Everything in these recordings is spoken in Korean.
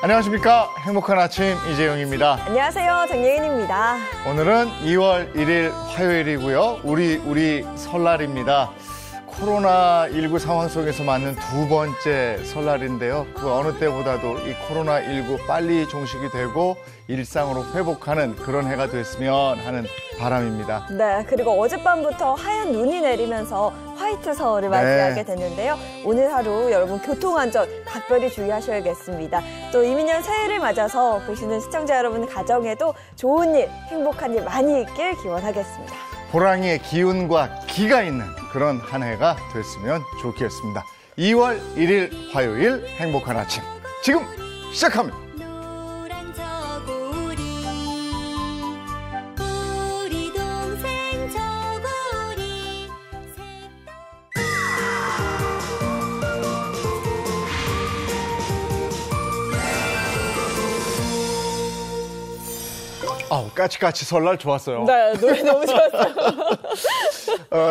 안녕하십니까. 행복한 아침 이재용입니다. 안녕하세요. 정예인입니다. 오늘은 2월 1일 화요일이고요. 우리 설날입니다. 코로나19 상황 속에서 맞는 두 번째 설날인데요. 그 어느 때보다도 이 코로나19 빨리 종식이 되고 일상으로 회복하는 그런 해가 됐으면 하는 바람입니다. 네, 그리고 어젯밤부터 하얀 눈이 내리면서 화이트 서울을 맞이하게 됐는데요. 오늘 하루 여러분 교통안전 각별히 주의하셔야겠습니다. 또 이민년 새해를 맞아서 보시는 시청자 여러분 가정에도 좋은 일, 행복한 일 많이 있길 기원하겠습니다. 호랑이의 기운과 기가 있는 그런 한 해가 됐으면 좋겠습니다. 2월 1일 화요일 행복한 아침 지금 시작합니다. 까치까치 설날 좋았어요. 네, 노래 너무 좋았어요.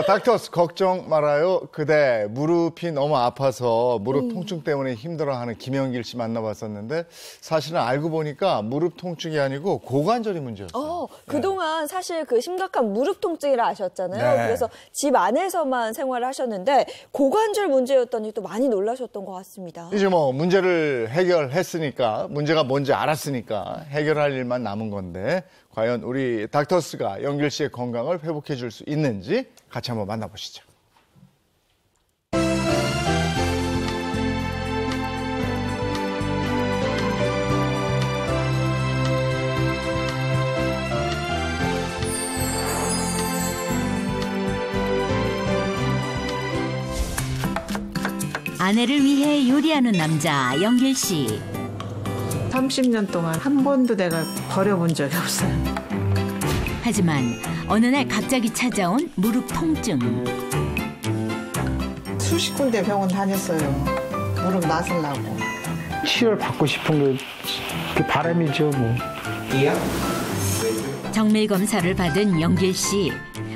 닥터스 걱정 말아요. 그대 무릎이 너무 아파서 무릎 통증 때문에 힘들어하는 김영길 씨 만나봤었는데 사실은 알고 보니까 무릎 통증이 아니고 고관절이 문제였어요. 그동안 사실 그 심각한 무릎 통증이라 아셨잖아요. 네. 그래서 집 안에서만 생활을 하셨는데 고관절 문제였더니 또 많이 놀라셨던 것 같습니다. 이제 뭐 문제를 해결했으니까 문제가 뭔지 알았으니까 해결할 일만 남은 건데 과연 우리 닥터스가 영길 씨의 건강을 회복해 줄 수 있는지 같이 한번 만나보시죠. 아내를 위해 요리하는 남자 영길 씨. 30년 동안 한 번도 내가 버려본 적이 없어요. 하지만 어느 날 갑자기 찾아온 무릎 통증. 수십 군데 병원 다녔어요. 무릎 나서려고. 치료를 받고 싶은 게 바람이죠, 뭐. 정밀 검사를 받은 영길 씨.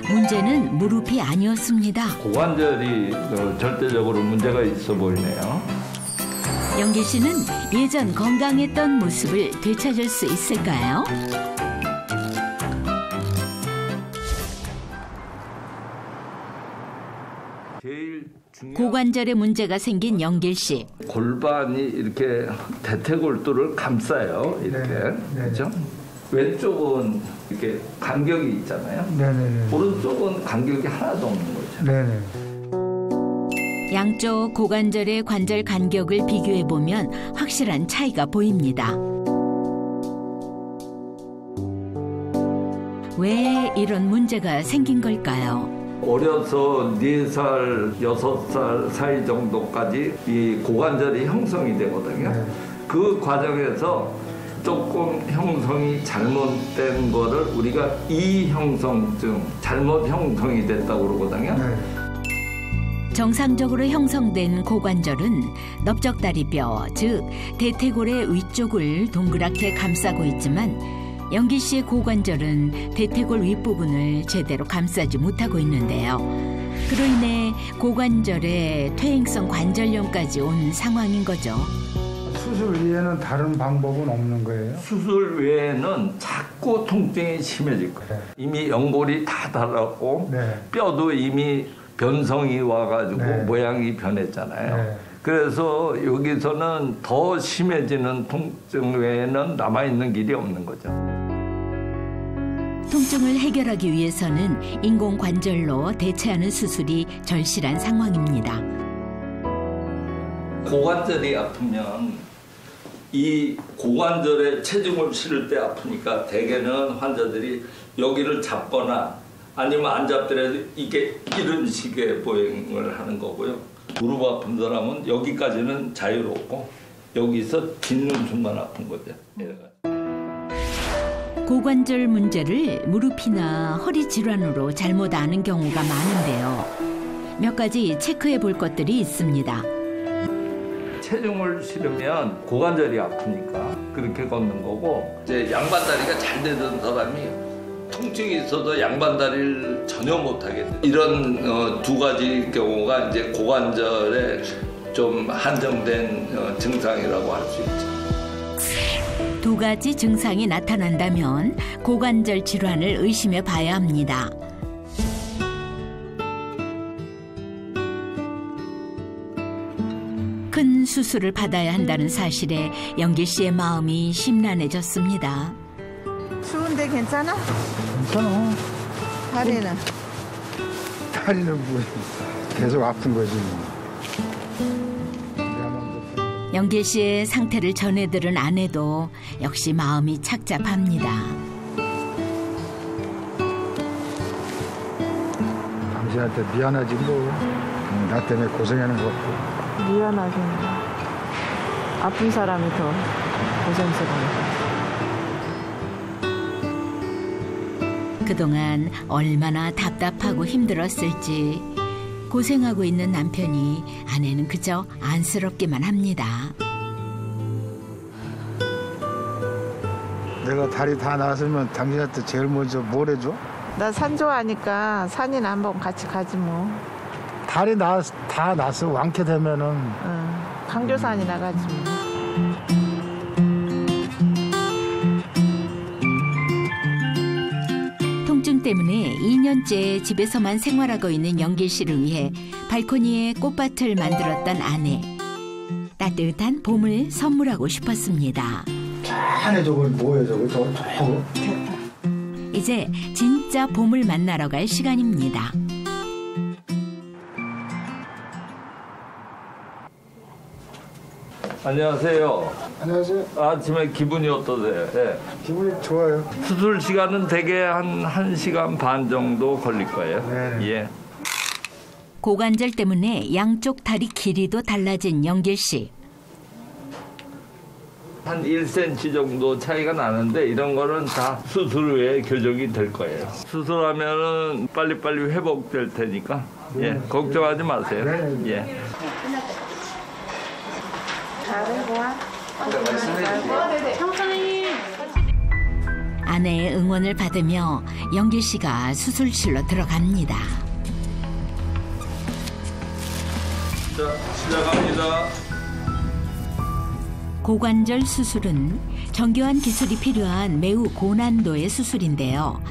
문제는 무릎이 아니었습니다. 고관절이 절대적으로 문제가 있어 보이네요. 영길 씨는 예전 건강했던 모습을 되찾을 수 있을까요? 제일 중요한 고관절에 문제가 생긴 영길 씨. 골반이 이렇게 대퇴골두를 감싸요. 이렇게. 그렇죠? 왼쪽은 이렇게 간격이 있잖아요. 네네네. 오른쪽은 간격이 하나도 없는 거죠. 네네. 양쪽 고관절의 관절 간격을 비교해보면 확실한 차이가 보입니다. 왜 이런 문제가 생긴 걸까요? 어려서 4살, 6살 사이 정도까지 이 고관절이 형성이 되거든요. 네. 그 과정에서 조금 형성이 잘못된 거를 우리가 이형성증, 잘못 형성이 됐다고 그러거든요. 네. 정상적으로 형성된 고관절은 넓적다리뼈, 즉 대퇴골의 위쪽을 동그랗게 감싸고 있지만 영길 씨의 고관절은 대퇴골 윗부분을 제대로 감싸지 못하고 있는데요. 그로 인해 고관절에 퇴행성 관절염까지 온 상황인 거죠. 수술 이외에는 다른 방법은 없는 거예요? 수술 외에는 자꾸 통증이 심해질 거예요. 네. 이미 연골이 다 닳았고 네. 뼈도 이미 변성이 와가지고 네. 모양이 변했잖아요. 네. 그래서 여기서는 더 심해지는 통증 외에는 남아있는 길이 없는 거죠. 통증을 해결하기 위해서는 인공관절로 대체하는 수술이 절실한 상황입니다. 고관절이 아프면 이 고관절에 체중을 실을 때 아프니까 대개는 환자들이 여기를 잡거나 아니면 안 잡더라도 이게 이런 식의 보행을 하는 거고요. 무릎 아픈 사람은 여기까지는 자유롭고 여기서 딛는 순간 아픈 거죠. 고관절 문제를 무릎이나 허리 질환으로 잘못 아는 경우가 많은데요. 몇 가지 체크해 볼 것들이 있습니다. 체중을 실으면 고관절이 아프니까 그렇게 걷는 거고, 이제 양반다리가 잘 되던 사람이 통증이 있어도 양반다리를 전혀 못 하게 돼. 이런 두 가지 경우가 이제 고관절에 좀 한정된 증상이라고 할 수 있죠. 두 가지 증상이 나타난다면 고관절 질환을 의심해 봐야 합니다. 큰 수술을 받아야 한다는 사실에 영길 씨의 마음이 심란해졌습니다. 추운데 괜찮아? 괜찮아. 다리는? 다리는 뭐 계속 아픈 거지 뭐. 영길 씨의 상태를 전해들은 아내도 역시 마음이 착잡합니다. 당신한테 미안하지 뭐. 나 때문에 고생하는 것 같고. 미안하긴. 아픈 사람이 더 고생스러워. 그동안 얼마나 답답하고 힘들었을지 고생하고 있는 남편이 아내는 그저 안쓰럽기만 합니다. 내가 다리 다 나았으면 당신한테 제일 먼저 뭘 해줘? 나 산 좋아하니까 산이나 한번 같이 가지 뭐. 다리 다 나서 완쾌 되면은 강조산이나 가지 뭐. 통증 때문에 2년째 집에서만 생활하고 있는 영길 씨를 위해 발코니에 꽃밭을 만들었던 아내. 따뜻한 봄을 선물하고 싶었습니다. 안에 저걸 뭐해 저거. 이제 진짜 봄을 만나러 갈 시간입니다. 안녕하세요. 안녕하세요. 아침에 기분이 어떠세요? 네. 기분이 좋아요. 수술 시간은 대개 한 1시간 반 정도 걸릴 거예요. 네. 예. 고관절 때문에 양쪽 다리 길이도 달라진 영길 씨. 한 1cm 정도 차이가 나는데 이런 거는 다 수술 후에 교정이 될 거예요. 수술하면은 빨리빨리 회복될 테니까 예, 걱정하지 마세요. 예. 아내의 응원을 받으며 영길 씨가 수술실로 들어갑니다. 자, 시작합니다. 고관절 수술은 정교한 기술이 필요한 매우 고난도의 수술인데요.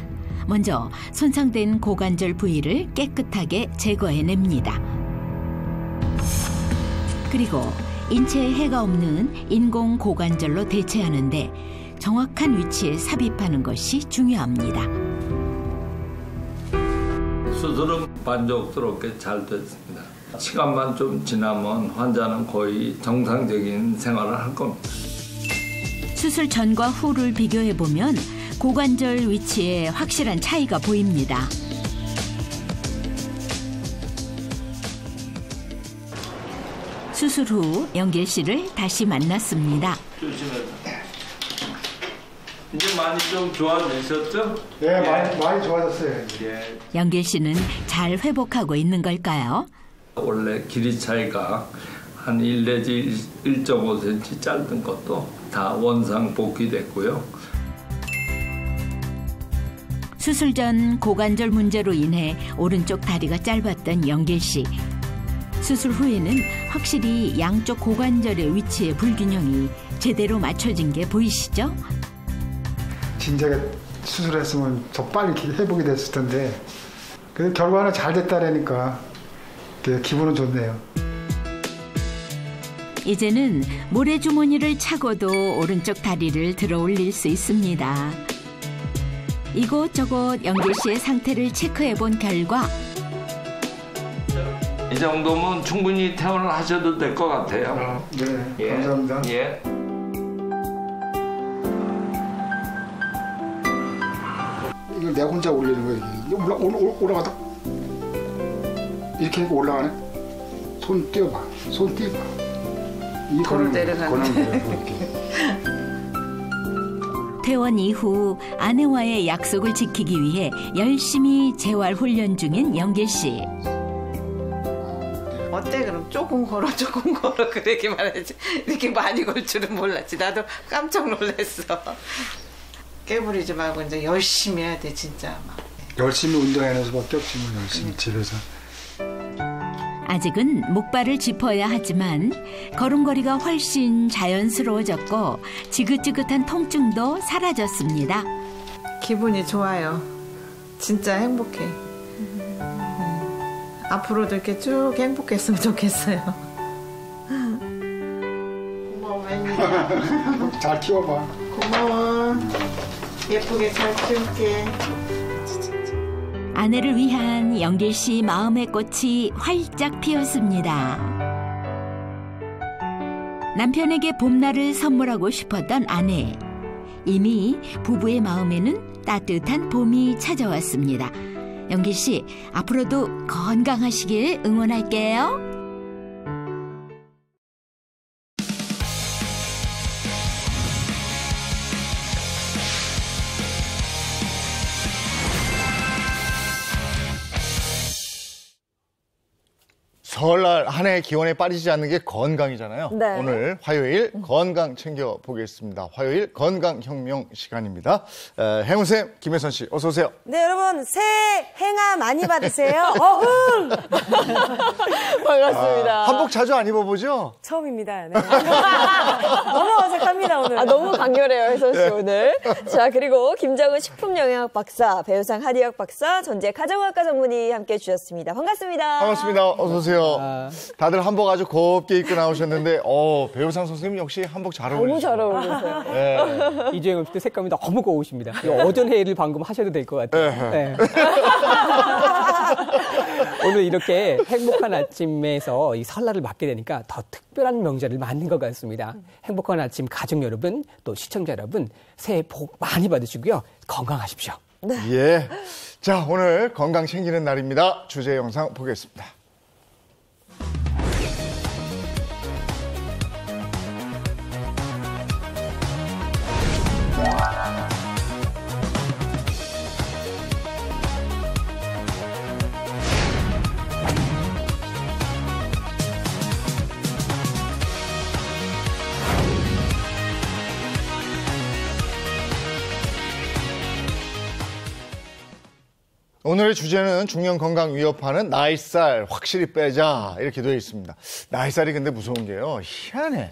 먼저 손상된 고관절 부위를 깨끗하게 제거해냅니다. 그리고 인체에 해가 없는 인공 고관절로 대체하는데 정확한 위치에 삽입하는 것이 중요합니다. 수술은 만족스럽게 잘 됐습니다. 시간만 좀 지나면 환자는 거의 정상적인 생활을 할 겁니다. 수술 전과 후를 비교해보면 고관절 위치에 확실한 차이가 보입니다. 수술 후 영길 씨를 다시 만났습니다. 조심해서. 이제 많이 좀 좋아지셨죠? 네, 많이 좋아졌어요. 예. 영길 씨는 잘 회복하고 있는 걸까요? 원래 길이 차이가 한 1 내지 1.5cm 짧은 것도 다 원상 복귀됐고요. 수술 전 고관절 문제로 인해 오른쪽 다리가 짧았던 영길 씨. 수술 후에는 확실히 양쪽 고관절의 위치의 불균형이 제대로 맞춰진 게 보이시죠? 진작에 수술했으면 더 빨리 회복이 됐을 텐데 그래도 결과는 잘 됐다라니까 기분은 좋네요. 이제는 모래주머니를 차고도 오른쪽 다리를 들어 올릴 수 있습니다. 이곳저곳 영길 씨의 상태를 체크해 본 결과 이 정도면 충분히 퇴원을 하셔도 될 것 같아요. 네, 예. 감사합니다. 예. 이걸 내가 혼자 올리는 거야. 이게 올라가다 이렇게 하니까 올라가네. 손 떼어봐. 손 떼어봐. 이 손을 내려가네. 퇴원 이후 아내와의 약속을 지키기 위해 열심히 재활 훈련 중인 영길 씨. 어때 그럼 조금 걸어 그러기만 하지 이렇게 많이 걸 줄은 몰랐지. 나도 깜짝 놀랐어. 깨부리지 말고 이제 열심히 해야 돼 진짜. 막. 열심히 운동하는 수밖에 없지 뭐 열심히 집에서. 아직은 목발을 짚어야 하지만 걸음걸이가 훨씬 자연스러워졌고 지긋지긋한 통증도 사라졌습니다. 기분이 좋아요. 진짜 행복해. 앞으로도 이렇게 쭉 행복했으면 좋겠어요. 고마워, 웬일이야. 잘 키워봐. 고마워. 예쁘게 잘 키울게. 아내를 위한 영길 씨 마음의 꽃이 활짝 피었습니다. 남편에게 봄날을 선물하고 싶었던 아내. 이미 부부의 마음에는 따뜻한 봄이 찾아왔습니다. 영길 씨, 앞으로도 건강하시길 응원할게요. 설날 한 해 기원에 빠지지 않는 게 건강이잖아요. 네. 오늘 화요일 건강 챙겨보겠습니다. 화요일 건강혁명 시간입니다. 행운쌤 김혜선 씨 어서 오세요. 네, 여러분 새해 행아 많이 받으세요. 어흥! 반갑습니다. 한복 자주 안 입어보죠? 처음입니다. 네. 너무 어색합니다, 오늘. 너무 강렬해요, 혜선 씨 오늘. 자, 그리고 김정은 식품영양학 박사, 배우상 한의학 박사, 전재 가정의학과 전문의 함께 해주셨습니다. 반갑습니다. 반갑습니다. 어서 오세요. 다들 한복 아주 곱게 입고 나오셨는데 배우상 선생님 역시 한복 잘 어울리세요. 너무 잘 어울리세요. 네. 이주영 씨 색감이 너무 고우십니다. 어전 회의를 방금 하셔도 될 것 같아요. 네. 오늘 이렇게 행복한 아침에서 이 설날을 맞게 되니까 더 특별한 명절을 맞는 것 같습니다. 행복한 아침 가족 여러분, 또 시청자 여러분, 새해 복 많이 받으시고요. 건강하십시오. 네. 예. 자, 오늘 건강 챙기는 날입니다. 주제 영상 보겠습니다. 오늘의 주제는 중년 건강 위협하는 나이살 확실히 빼자 이렇게 되어 있습니다. 나이살이 근데 무서운 게요. 희한해.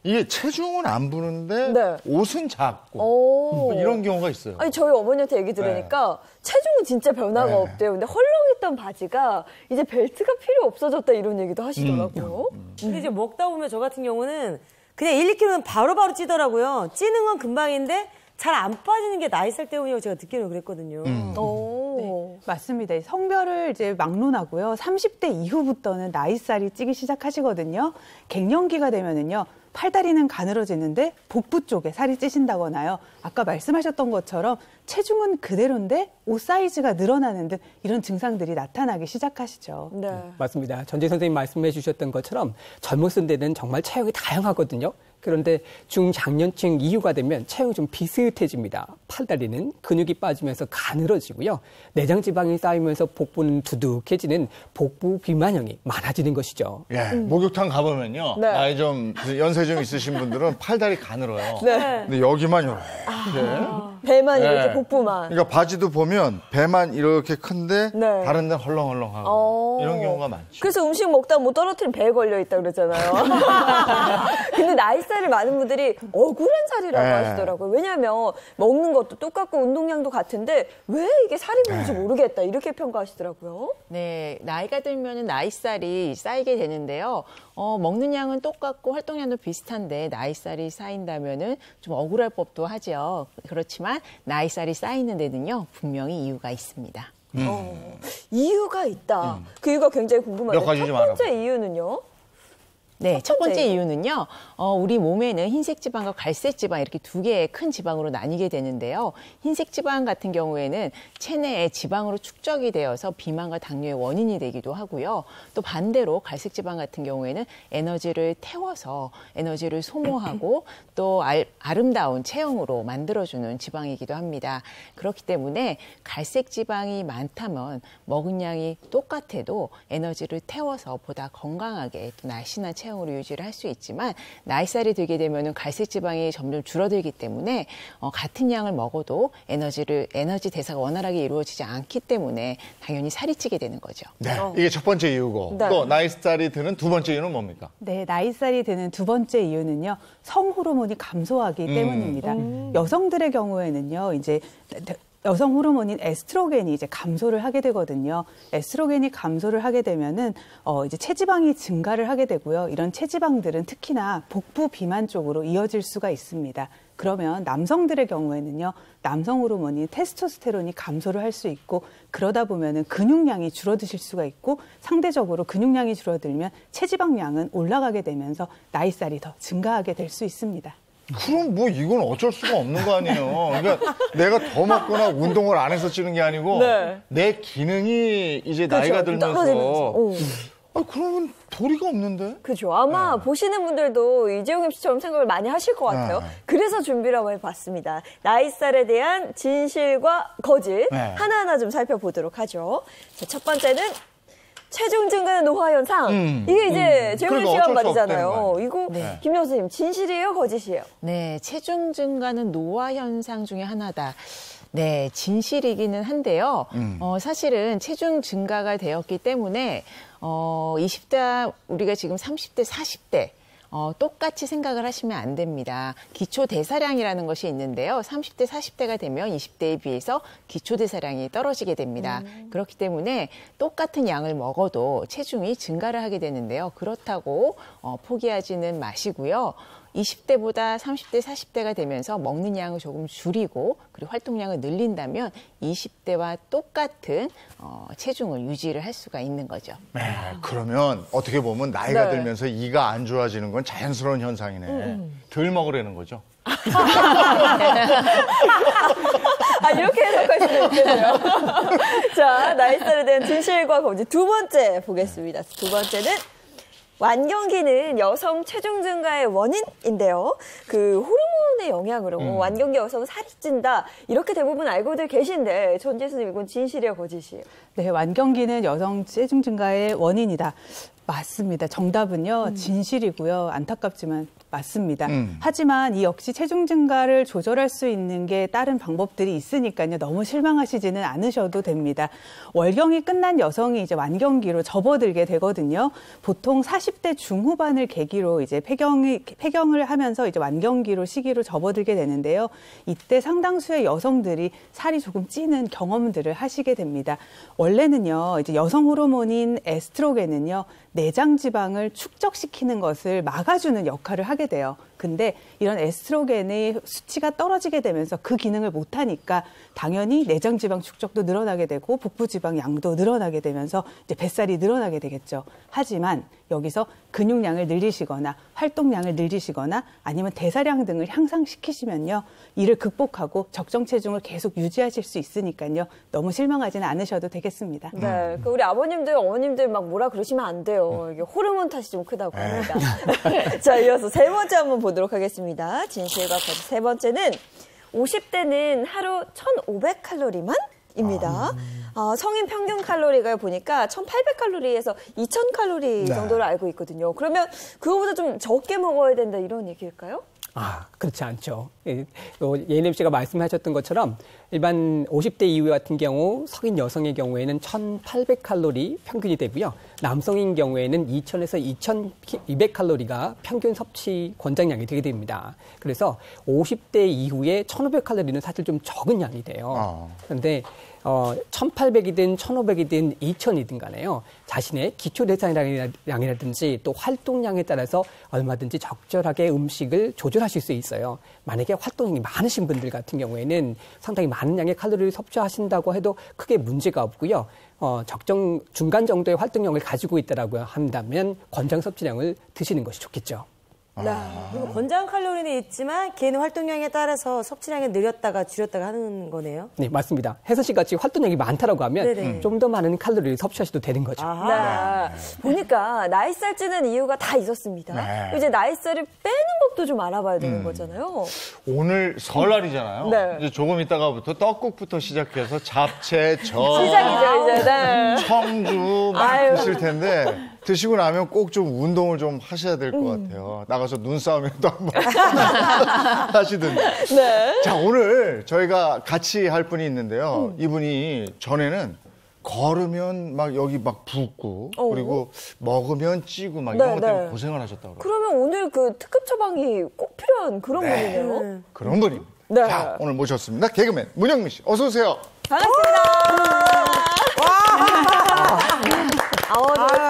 이게 체중은 안 부는데 네. 옷은 작고 이런 경우가 있어요. 아니 저희 어머니한테 얘기 들으니까 체중은 진짜 변화가 네. 없대요. 근데 헐렁했던 바지가 이제 벨트가 필요 없어졌다 이런 얘기도 하시더라고요. 근데 이제 먹다 보면 저 같은 경우는 그냥 1, 2kg는 바로바로 찌더라고요. 찌는 건 금방인데 잘 안 빠지는 게 나이살 때문이라고 제가 듣기로 그랬거든요. 오. 맞습니다. 성별을 이제 막론하고요. 30대 이후부터는 나이살이 찌기 시작하시거든요. 갱년기가 되면은요. 팔다리는 가늘어지는데 복부 쪽에 살이 찌신다거나요. 아까 말씀하셨던 것처럼 체중은 그대로인데 옷 사이즈가 늘어나는 등 이런 증상들이 나타나기 시작하시죠. 네. 맞습니다. 전재 선생님 말씀해 주셨던 것처럼 젊었을 때는 정말 체형이 다양하거든요. 그런데 중장년층 이후가 되면 체형이 좀 비슷해집니다. 팔다리는 근육이 빠지면서 가늘어지고요. 내장 지방이 쌓이면서 복부는 두둑해지는 복부 비만형이 많아지는 것이죠. 예, 목욕탕 가보면요. 네. 나이 좀 연세 좀 있으신 분들은 팔다리 가늘어요. 네. 근데 여기만 이렇게. 배만 이렇게 네. 복부만. 그러니까 바지도 보면 배만 이렇게 큰데 네. 다른 데는 헐렁헐렁하고 이런 경우가 많죠. 그래서 음식 먹다 뭐 떨어뜨리면 배에 걸려 있다 그러잖아요. 근데 나이살이 많은 분들이 억울한 살이라고 네. 하시더라고요. 왜냐하면 먹는 것도 똑같고 운동량도 같은데 왜 이게 살이 붙는지 모르겠다 이렇게 평가하시더라고요. 네, 나이가 들면은 나이살이 쌓이게 되는데요. 먹는 양은 똑같고 활동량도 비슷한데 나이살이 쌓인다면은 좀 억울할 법도 하죠. 그렇지만 나이살이 쌓이는 데는요, 분명히 이유가 있습니다. 이유가 있다. 그 이유가 굉장히 궁금한데 몇 가지 첫 좀 번째 알아봐요. 이유는요? 네, 첫 번째 이유는요. 우리 몸에는 흰색 지방과 갈색 지방 이렇게 두 개의 큰 지방으로 나뉘게 되는데요. 흰색 지방 같은 경우에는 체내에 지방으로 축적이 되어서 비만과 당뇨의 원인이 되기도 하고요. 또 반대로 갈색 지방 같은 경우에는 에너지를 태워서 에너지를 소모하고 또 아름다운 체형으로 만들어주는 지방이기도 합니다. 그렇기 때문에 갈색 지방이 많다면 먹은 양이 똑같아도 에너지를 태워서 보다 건강하게 또 날씬한 체형으로 유지를 할 수 있지만 나이살이 들게 되면 갈색 지방이 점점 줄어들기 때문에 같은 양을 먹어도 에너지 대사가 원활하게 이루어지지 않기 때문에 당연히 살이 찌게 되는 거죠. 네, 이게 첫 번째 이유고 네. 또 나이살이 드는 두 번째 이유는 뭡니까? 네, 나이살이 드는 두 번째 이유는요. 성호르몬이 감소하기 때문입니다. 여성들의 경우에는요. 이제 여성 호르몬인 에스트로겐이 이제 감소를 하게 되거든요. 에스트로겐이 감소를 하게 되면은 이제 체지방이 증가를 하게 되고요. 이런 체지방들은 특히나 복부 비만 쪽으로 이어질 수가 있습니다. 그러면 남성들의 경우에는요. 남성 호르몬인 테스토스테론이 감소를 할 수 있고 그러다 보면은 근육량이 줄어드실 수가 있고 상대적으로 근육량이 줄어들면 체지방량은 올라가게 되면서 나이살이 더 증가하게 될 수 있습니다. 그럼 뭐 이건 어쩔 수가 없는 거 아니에요. 그러니까 내가 더 먹거나 운동을 안 해서 찌는 게 아니고 네. 내 기능이 이제 그렇죠. 나이가 들면서 떨어지면서. 그러면 도리가 없는데? 그죠. 아마 보시는 분들도 이재용 MC처럼 생각을 많이 하실 것 같아요. 네. 그래서 준비를 한번 해봤습니다. 나이살에 대한 진실과 거짓 네. 하나하나 좀 살펴보도록 하죠. 자, 첫 번째는 체중 증가는 노화 현상. 이게 이제 재용 그러니까 시간 어쩔 수 말이잖아요. 없다는 이거 네. 김 선생님 진실이에요, 거짓이에요? 네, 체중 증가는 노화 현상 중에 하나다. 네, 진실이기는 한데요. 사실은 체중 증가가 되었기 때문에 20대 우리가 지금 30대, 40대 똑같이 생각을 하시면 안 됩니다. 기초 대사량이라는 것이 있는데요. 30대, 40대가 되면 20대에 비해서 기초 대사량이 떨어지게 됩니다. 그렇기 때문에 똑같은 양을 먹어도 체중이 증가를 하게 되는데요. 그렇다고 포기하지는 마시고요. 20대보다 30대, 40대가 되면서 먹는 양을 조금 줄이고 그리고 활동량을 늘린다면 20대와 똑같은 체중을 유지를 할 수가 있는 거죠. 네, 그러면 어떻게 보면 나이가 네. 들면서 이가 안 좋아지는 건 자연스러운 현상이네. 덜 먹으라는 거죠. 이렇게 해석할 수도 있겠네요. 자, 나이살에 대한 진실과 거짓 두 번째 보겠습니다. 두 번째는 완경기는 여성 체중 증가의 원인인데요. 그 호르몬의 영향으로 완경기 여성은 살이 찐다. 이렇게 대부분 알고들 계신데 전재 선생님 이건 진실이에요, 거짓이에요? 네, 완경기는 여성 체중 증가의 원인이다. 맞습니다. 정답은요, 진실이고요. 안타깝지만 맞습니다. 하지만 이 역시 체중 증가를 조절할 수 있는 게 다른 방법들이 있으니까요. 너무 실망하시지는 않으셔도 됩니다. 월경이 끝난 여성이 이제 완경기로 접어들게 되거든요. 보통 40대 중후반을 계기로 이제 폐경을 하면서 이제 완경기로 시기로 접어들게 되는데요. 이때 상당수의 여성들이 살이 조금 찌는 경험들을 하시게 됩니다. 원래는요, 이제 여성 호르몬인 에스트로겐은요, 내장 지방을 축적시키는 것을 막아주는 역할을 하게 돼요. 근데 이런 에스트로겐의 수치가 떨어지게 되면서 그 기능을 못하니까 당연히 내장 지방 축적도 늘어나게 되고 복부 지방 양도 늘어나게 되면서 이제 뱃살이 늘어나게 되겠죠. 하지만 여기서 근육량을 늘리시거나 활동량을 늘리시거나 아니면 대사량 등을 향상시키시면요. 이를 극복하고 적정 체중을 계속 유지하실 수 있으니까요. 너무 실망하지는 않으셔도 되겠습니다. 네, 우리 아버님들, 어머님들 막 뭐라 그러시면 안 돼요. 이게 호르몬 탓이 좀 크다고 합니다. 자, 이어서 세 번째 한번 보도록 하겠습니다. 진실과 거짓. 세 번째는 50대는 하루 1,500칼로리만입니다. 성인 평균 칼로리가 보니까 1,800칼로리에서 2,000칼로리 정도를 알고 있거든요. 그러면 그거보다 좀 적게 먹어야 된다 이런 얘기일까요? 그렇지 않죠. 예림 씨가 말씀하셨던 것처럼 일반 50대 이후 같은 경우 성인 여성의 경우에는 1,800칼로리 평균이 되고요. 남성인 경우에는 2,000에서 2,200칼로리가 평균 섭취 권장량이 되게 됩니다. 그래서 50대 이후에 1,500칼로리는 사실 좀 적은 양이 돼요. 그런데 1800이든 1500이든 2000이든 간에요. 자신의 기초 대사량이라든지 또 활동량에 따라서 얼마든지 적절하게 음식을 조절하실 수 있어요. 만약에 활동량이 많으신 분들 같은 경우에는 상당히 많은 양의 칼로리를 섭취하신다고 해도 크게 문제가 없고요. 적정 중간 정도의 활동량을 가지고 있다라고 한다면 권장 섭취량을 드시는 것이 좋겠죠. 네. 그리고 권장 칼로리는 있지만 개인 활동량에 따라서 섭취량을 늘렸다가 줄였다가 하는 거네요. 네, 맞습니다. 혜선 씨 같이 활동량이 많다라고 하면 좀 더 많은 칼로리를 섭취하셔도 되는 거죠. 네. 보니까 나이살 찌는 이유가 다 있었습니다. 네. 이제 나이살을 빼는 법도 좀 알아봐야 되는 거잖아요. 오늘 설날이잖아요. 네. 이제 조금 있다가부터 떡국부터 시작해서 잡채, 전, 시작이죠, 이제. 네. 청주 막 아유. 드실 텐데 드시고 나면 꼭 좀 운동을 좀 하셔야 될 것 같아요. 나가서 눈싸움이라도 한번 하시든지. 네. 자, 오늘 저희가 같이 할 분이 있는데요. 이분이 전에는 걸으면 막 여기 막 붓고 그리고 먹으면 찌고 막 이런 네, 것 때문에 네. 고생을 하셨다고 그래요. 그러면 오늘 그 특급 처방이 꼭 필요한 그런 분이네요. 그런 분입니다. 네. 자, 오늘 모셨습니다. 개그맨 문영민 씨, 어서 오세요. 반갑습니다.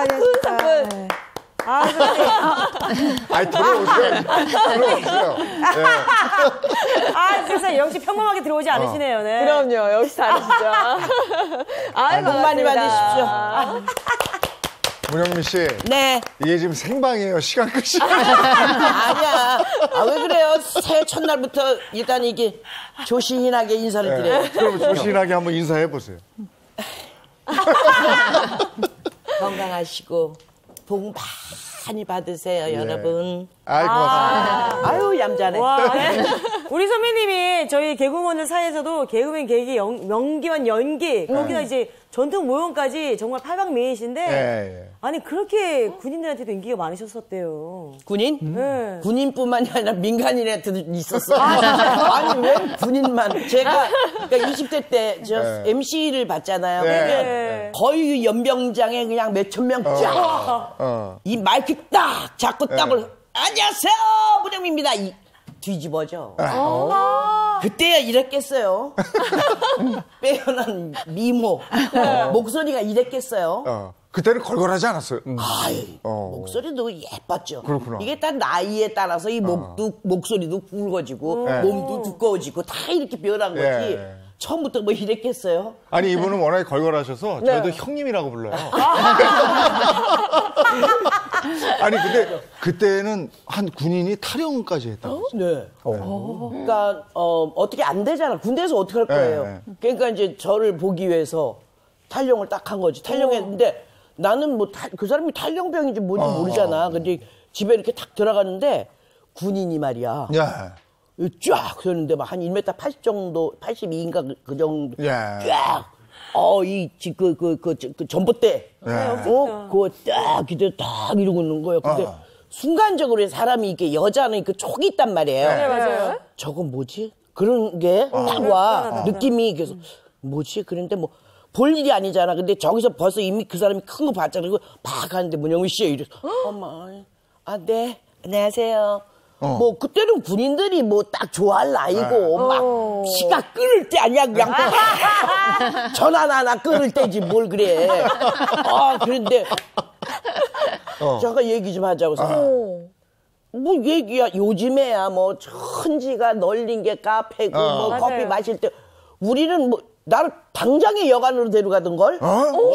큰 사건. 아이, 들어오세요. 들어오세요. 아, 세상에 역시 평범하게 들어오지 않으시네요. 네. 그럼요. 역시 다르시죠. 아유, 복 많이 받으십시오. 문영민 씨. 네. 이게 지금 생방이에요. 시간 끝이. 아니야. 왜 그래요? 새해 첫날부터 일단 이게 조신하게 인사를 드려요. 그럼 조신하게 한번 인사해 보세요. 건강하시고 복 많이 받으세요, 여러분. 아이, 고맙습니다. 아유, 얌전해. 와, 네. 우리 선배님이 저희 개그우먼들 사이에서도 개그맨 개기 명기와 연기 거기다 이제 전통 모형까지 정말 팔방미인이신데 예. 아니 그렇게 군인들한테도 인기가 많으셨었대요. 군인? 네. 군인뿐만이 아니라 민간인한테도 있었어요. 아니, 왜 군인만. 제가 그러니까 20대 때 저 네. MC를 봤잖아요. 네. 그러면 네. 거의 연병장에 그냥 몇천 명 쫙. 이 마이크 딱 잡고 딱을 안녕하세요, 문영민입니다. 뒤집어져. 그때야 이랬겠어요. 빼어난 미모. 목소리가 이랬겠어요. 그때는 걸걸하지 않았어요. 아이, 목소리도 예뻤죠. 그렇구나. 이게 딱 나이에 따라서 이 목소리도 굵어지고 몸도 두꺼워지고 다 이렇게 변한 거지. 예. 처음부터 뭐 이랬겠어요? 아니, 이분은 워낙에 걸걸하셔서 저희도 형님이라고 불러요. 아니, 근데 그때는 한 군인이 탈영까지 했다고. 네. 그러니까 어떻게 안 되잖아. 군대에서 어떻게 할 거예요. 그러니까 이제 저를 보기 위해서 탈영을 딱 한 거지. 탈영했는데 나는 뭐 그 사람이 탈영병인지 뭔지 모르잖아. 근데 집에 이렇게 탁 들어가는데 군인이 말이야. 야. 쫙 그러는데 막 한 1m 80 정도, 82인가 그 정도. 야. 쫙. 그 전봇대. 그거 딱 기대 딱 이러고 있는 거예요. 근데 순간적으로 사람이 이렇게 여자는 그 촉이 있단 말이에요. 네, 맞아요. 저건 뭐지? 그런 게 딱 와. 느낌이 그래서 뭐지? 그런데 뭐 볼 일이 아니잖아. 근데 저기서 벌써 이미 그 사람이 큰 거 봤잖아. 그리고 막 가는데 문영민 씨 이래. 엄마. 네. 안녕하세요. 뭐 그때는 군인들이 뭐 딱 좋아할 나이고 막 시가 끓을 때 아니야 그냥 전화 하나 끓을 때지 뭘 그래. 그런데 잠깐 얘기 좀 하자고 해서 뭐 얘기야 요즘에야 뭐 천지가 널린 게 카페고 뭐 맞아요. 커피 마실 때 우리는 뭐 나를 당장에 여관으로 데려가던 걸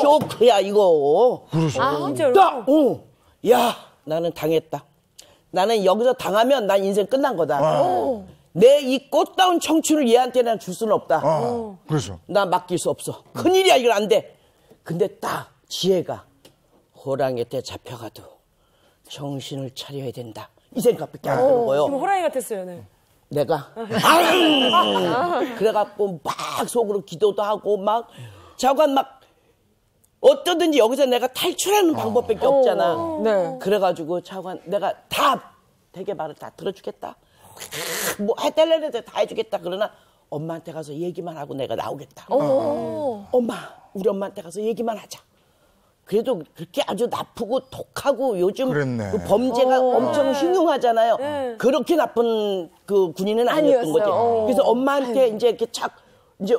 쇼크야 이거. 진짜로? 야 나는 당했다. 나는 여기서 당하면 난 인생 끝난 거다. 내 이 꽃다운 청춘을 얘한테는 줄 수는 없다. 그렇죠. 나 맡길 수 없어. 큰일이야 이건 안 돼. 근데 딱 지혜가 호랑이한테 잡혀가도 정신을 차려야 된다. 이 생각밖에 안 드는 거예요. 지금 호랑이 같았어요. 네. 내가 그래갖고 막 속으로 기도도 하고 막 자관 막 어떠든지 여기서 내가 탈출하는 방법밖에 없잖아. 네. 그래가지고 차관 내가 다 되게 말을 다 들어주겠다. 뭐 해달라는 데 다 해주겠다. 그러나 엄마한테 가서 얘기만 하고 내가 나오겠다. 엄마 우리 엄마한테 가서 얘기만 하자. 그래도 그렇게 아주 나쁘고 독하고 요즘 그랬네. 그 범죄가 엄청 흉흉하잖아요. 그렇게 나쁜 그 군인은 아니었던 아니었어요. 거지. 그래서 엄마한테 이제 이렇게 착 이제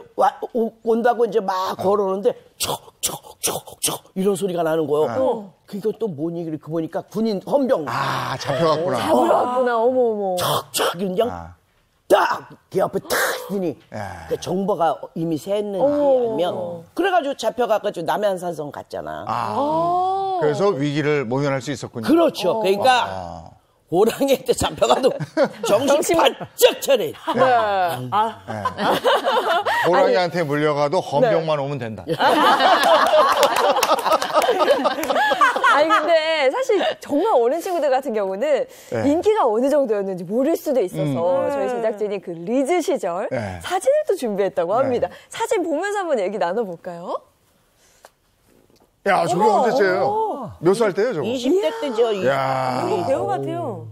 온다고 이제 막 걸어오는데 촉촉촉촉 이런 소리가 나는 거예요. 그러니까 또 뭐니? 이렇게 보니까 군인 헌병. 아, 잡혀갔구나. 잡으러 왔구나. 어머. 촉촉 그냥 딱 그 앞에 탁 있으니 그 정보가 이미 샜는지 알면 그래가지고 잡혀가가지고 남해안산성 갔잖아. 그래서 위기를 모면할 수 있었군요. 그렇죠. 그러니까 호랑이한테 잡혀가도 정신 바짝 차려. 호랑이한테 물려가도 헌병만 오면 된다. 아니 근데 사실 정말 어린 친구들 같은 경우는 인기가 어느 정도였는지 모를 수도 있어서 저희 제작진이 그 리즈 시절 사진을 또 준비했다고 합니다. 사진 보면서 한번 얘기 나눠볼까요? 야, 저게 언제째예요? 몇 살 때요, 저거? 20대 때죠. 야, 배우 같아요.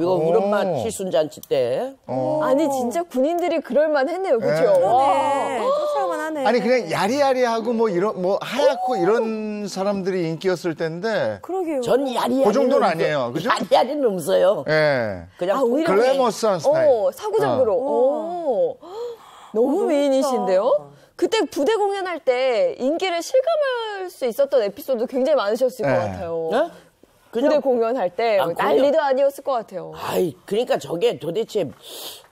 이거 우리 엄마 칠순잔치 때. 아니 진짜 군인들이 그럴만 했네요, 그렇죠? 그러네. 쫓아오만 하네. 아니 그냥 야리야리하고 뭐 이런 뭐 하얗고 이런 사람들이 인기였을 텐데. 그러게요. 전 야리야리. 그 정도는 아니에요, 그죠? 야리야리는 없어요. 예. 그냥 오히려 글래머스한 스타일. 사구적으로. 너무 미인이신데요? 그때 부대 공연할 때 인기를 실감할 수 있었던 에피소드 굉장히 많으셨을 것 같아요. 네? 부대 공연할 때 난리도 아니었을 것 같아요. 아이, 그러니까 저게 도대체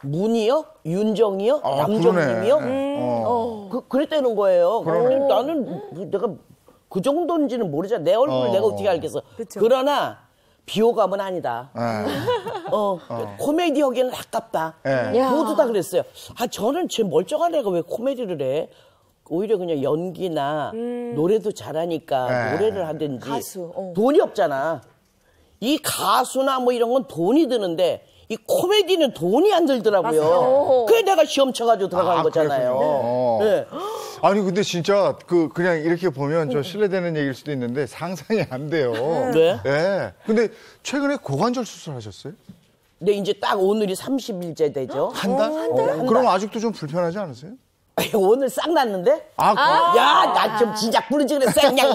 문이요? 윤정이요? 남정님이요? 그랬다는 거예요. 나는 내가 그 정도인지는 모르잖아. 내 얼굴을 내가 어떻게 알겠어. 그쵸. 그러나 비호감은 아니다. 코미디 하기에는 아깝다. 모두 다 그랬어요. 저는 제 멀쩡한 애가 왜 코미디를 해? 오히려 그냥 연기나 노래도 잘하니까 노래를 하든지. 가수. 돈이 없잖아. 이 가수나 뭐 이런 건 돈이 드는데 이 코미디는 돈이 안 들더라고요. 그래 내가 시험 쳐가지고 들어간 거잖아요. 네. 아니 근데 진짜 그냥 이렇게 보면 저 실례되는 얘기일 수도 있는데 상상이 안 돼요. 네. 네. 근데 최근에 고관절 수술하셨어요? 근데 이제 딱 오늘이 30일째 되죠. 한 달? 한 달? 그럼 아직도 좀 불편하지 않으세요? 오늘 싹 났는데? 야, 나 좀 진짜 부르지 그랬어, 그냥.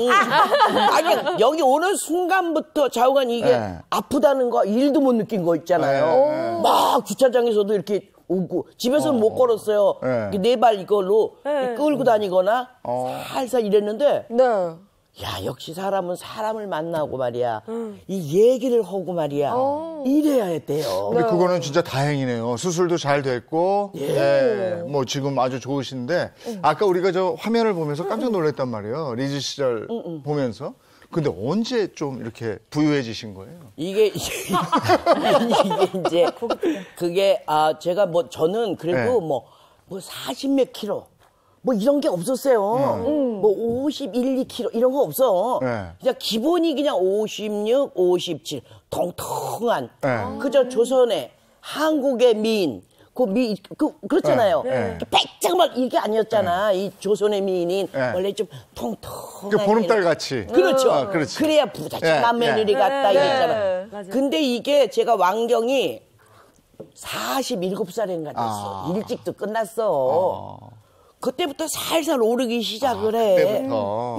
아니, 여기 오는 순간부터 좌우간 이게 아프다는 거, 일도 못 느낀 거 있잖아요. 막 주차장에서도 이렇게 오고, 집에서는 못 걸었어요. 네 발 이걸로 끌고 다니거나 살살 이랬는데, 야, 역시 사람은 사람을 만나고 말이야. 이 얘기를 하고 말이야. 이래야 돼요. 근데 그거는 진짜 다행이네요. 수술도 잘 됐고, 뭐 지금 아주 좋으신데, 아까 우리가 저 화면을 보면서 깜짝 놀랐단 말이에요. 리즈 시절 보면서. 근데 언제 좀 이렇게 부유해지신 거예요? 이게 이제, 그게, 제가 저는 그래도 뭐 40몇 킬로. 뭐 이런 게 없었어요. 뭐 51, 2kg 이런 거 없어. 그냥 기본이 그냥 56, 57 통통한. 그저 조선의 한국의 미인. 그렇잖아요. 백작 막 이게 아니었잖아. 이 조선의 미인인 원래 좀 통통한. 보름달 같이. 그렇죠. 그렇지. 그래야 부자친한 며느리 같다 이랬잖아. 근데 이게 제가 왕경이 47살인가 됐어. 일찍도 끝났어. 그때부터 살살 오르기 시작을 해. 그때부터.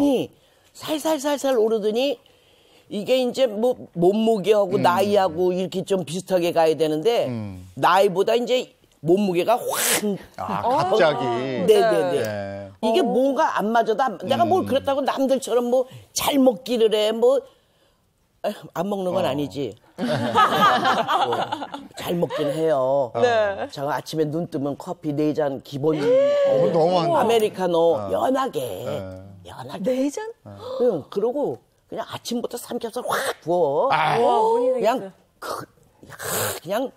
살살 오르더니 이게 이제 뭐 몸무게하고 나이하고 이렇게 좀 비슷하게 가야 되는데 나이보다 이제 몸무게가 확. 갑자기. 네네네. 이게 뭔가 안 맞아. 내가 뭘 그랬다고 남들처럼 뭐 잘 먹기를 해. 뭐 안 먹는 건 아니지. 잘 먹긴 해요. 제가 아침에 눈 뜨면 커피 4잔 기본. 너무 많다. 아메리카노 연하게. 4잔? 응. 그러고 그냥 아침부터 삼겹살 확 구워. 그냥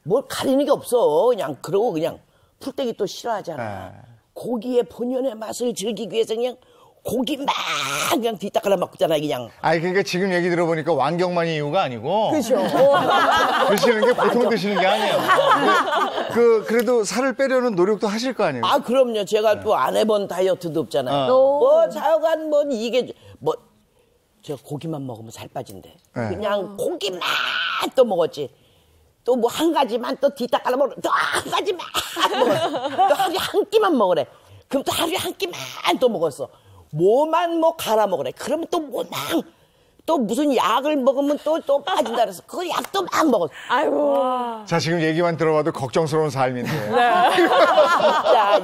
뭘 가리는 게 없어. 그냥 그러고 그냥 풀떼기 또 싫어하잖아. 고기의 본연의 맛을 즐기기 위해서 그냥 고기 막 그냥 뒤따라 먹잖아 그냥. 그러니까 지금 얘기 들어보니까 왕경만이 이유가 아니고. 그렇죠. 드시는 게 보통 드시는 게 아니에요. 그래도 살을 빼려는 노력도 하실 거 아니에요? 그럼요. 제가 또 안 해본 다이어트도 없잖아요. 뭐 좌우간 뭐 이게 뭐 제가 고기만 먹으면 살 빠진대. 그냥 고기만 또 먹었지. 또 뭐 한 가지만 또 뒤따라 먹어. 또 한 가지만 먹었어. 또 하루에 한 끼만 먹으래. 그럼 또 하루에 한 끼만 또 먹었어. 뭐만 뭐 갈아 먹으래. 그러면 또 뭐만 또 무슨 약을 먹으면 또 빠진다 그래서 그 약도 막 먹었어. 아이고. 자, 지금 얘기만 들어봐도 걱정스러운 삶인데. 진짜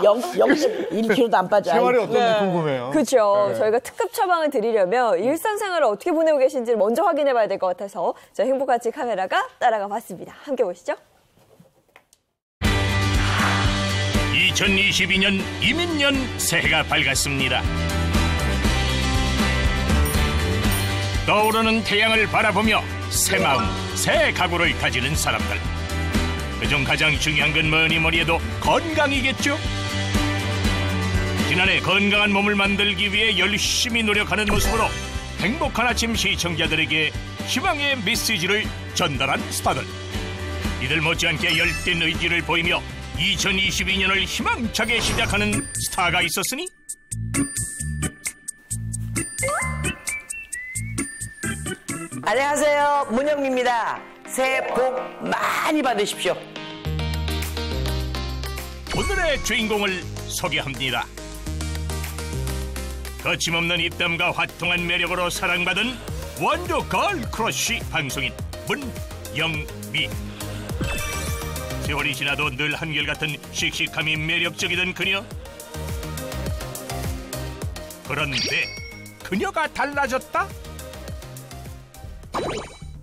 1kg도 안 빠져. 생활이 어떤지 궁금해요. 그렇죠. 네. 저희가 특급 처방을 드리려면 일상생활을 어떻게 보내고 계신지 먼저 확인해 봐야 될 것 같아서 저희 행복아치 카메라가 따라가 봤습니다. 함께 보시죠. 2022년 이민년 새해가 밝았습니다. 떠오르는 태양을 바라보며 새 마음, 새 각오를 다지는 사람들. 그중 가장 중요한 건 뭐니 해도 건강이겠죠? 지난해 건강한 몸을 만들기 위해 열심히 노력하는 모습으로 행복한 아침 시청자들에게 희망의 메시지를 전달한 스타들. 이들 못지않게 열띤 의지를 보이며 2022년을 희망차게 시작하는 스타가 있었으니 안녕하세요, 문영미입니다. 새해 복 많이 받으십시오. 오늘의 주인공을 소개합니다. 거침없는 입담과 화통한 매력으로 사랑받은 원조 걸크러쉬 방송인 문영미. 세월이 지나도 늘 한결같은 씩씩함이 매력적이던 그녀. 그런데 그녀가 달라졌다?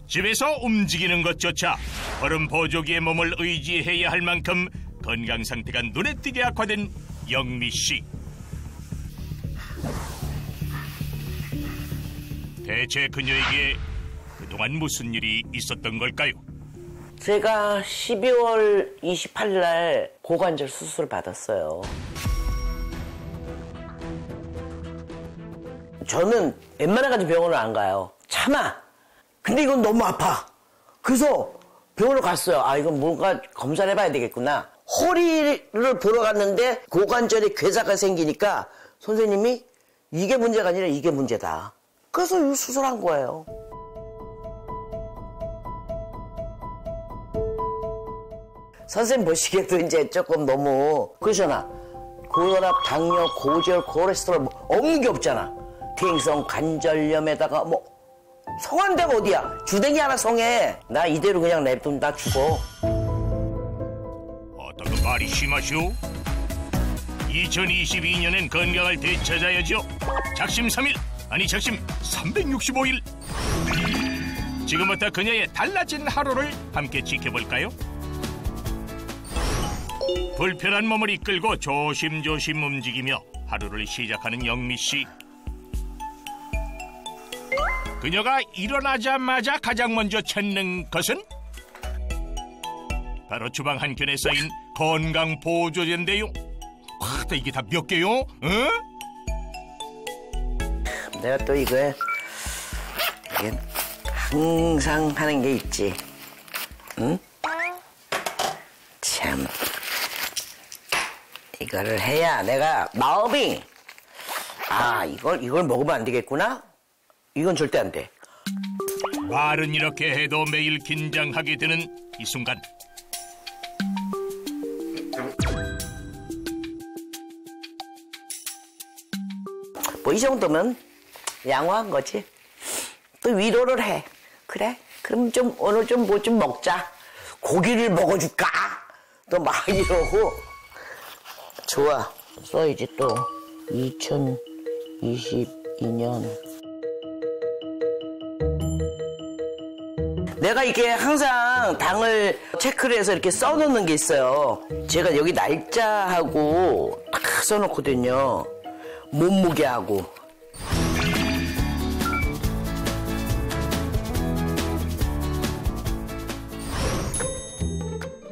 집에서 움직이는 것조차 걸음 보조기에 몸을 의지해야 할 만큼 건강 상태가 눈에 띄게 악화된 영미 씨. 대체 그녀에게 그동안 무슨 일이 있었던 걸까요? 제가 12월 28일 날 고관절 수술을 받았어요. 저는 웬만한 병원을 안 가요. 참아. 근데 이건 너무 아파. 그래서 병원을 갔어요. 아, 이건 뭔가 검사를 해봐야 되겠구나. 허리를 보러 갔는데 고관절에 괴사가 생기니까 선생님이 이게 문제가 아니라 이게 문제다. 그래서 수술한 거예요. 선생님 보시기에도 이제 조금 너무 그러잖아. 고혈압, 당뇨, 고지혈, 콜레스테롤 뭐 없는 게 없잖아. 퇴행성 관절염에다가 뭐 성한 데가 어디야? 주댕이 하나 성해. 나 이대로 그냥 냅두면 나 죽어. 어떻게 말이 심하시오? 2022년엔 건강을 되찾아야죠. 작심 3일, 아니 작심 365일. 지금부터 그녀의 달라진 하루를 함께 지켜볼까요? 불편한 몸을 이끌고 조심조심 움직이며 하루를 시작하는 영미 씨. 그녀가 일어나자마자 가장 먼저 찾는 것은 바로 주방 한켠에 쌓인 건강 보조제인데요. 와, 이게 다 몇 개요? 어? 내가 또 이거에 이게 항상 하는 게 있지. 응? 참 이거를 해야 내가 마음이 이걸 먹으면 안 되겠구나. 이건 절대 안 돼. 말은 이렇게 해도 매일 긴장하게 되는 이 순간. 뭐 이 정도면 양호한 거지. 또 위로를 해. 그래? 그럼 좀 오늘 좀 뭐 좀 먹자. 고기를 먹어줄까? 또 막 이러고. 좋아. 써야지 또 2022년. 내가 이게 항상 당을 체크를 해서 이렇게 써놓는 게 있어요. 제가 여기 날짜하고 딱 써놓거든요. 몸무게하고.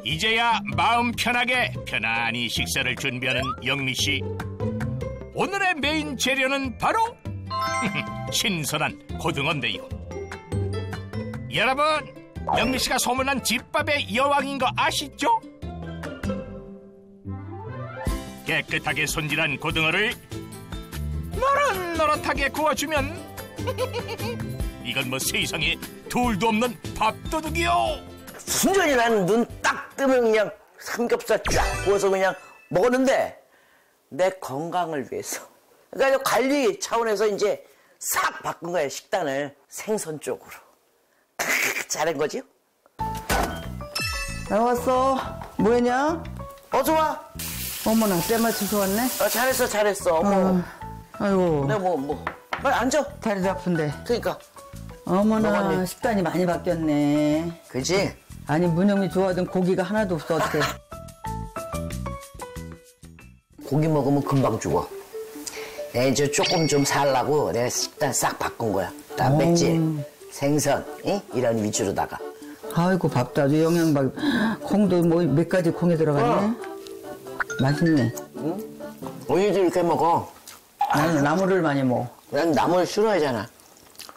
이제야 마음 편하게 편안히 식사를 준비하는 영미 씨. 오늘의 메인 재료는 바로 신선한 고등어인데요. 여러분, 영미 씨가 소문난 집밥의 여왕인 거 아시죠? 깨끗하게 손질한 고등어를 노릇노릇하게 구워주면 이건 뭐 세상에 둘도 없는 밥도둑이요. 순전히 나는 눈 딱 뜨면 그냥 삼겹살 쫙 구워서 그냥 먹었는데 내 건강을 위해서. 그러니까 관리 차원에서 이제 싹 바꾼 거예요, 식단을. 생선 쪽으로. 잘한 거죠? 나왔어. 뭐했냐? 어서 와. 어머나, 때 맞춰서 왔네? 잘했어. 어머. 아이고. 내가 뭐. 빨리 앉아. 다리도 아픈데. 그러니까. 어머나, 먹었니? 식단이 많이 바뀌었네. 그지? 아니, 문영이 좋아하던 고기가 하나도 없어, 어떡해. 고기 먹으면 금방 죽어. 내가 이제 조금 좀 살라고 내가 식단 싹 바꾼 거야. 단백질, 생선, 이런 위주로다가. 아이고, 밥도 아주 영양밥. 콩도 뭐 몇 가지 콩이 들어갔네. 맛있네. 언니도 이렇게 먹어. 나는 나물을 많이 먹어. 난 나물 싫어하잖아.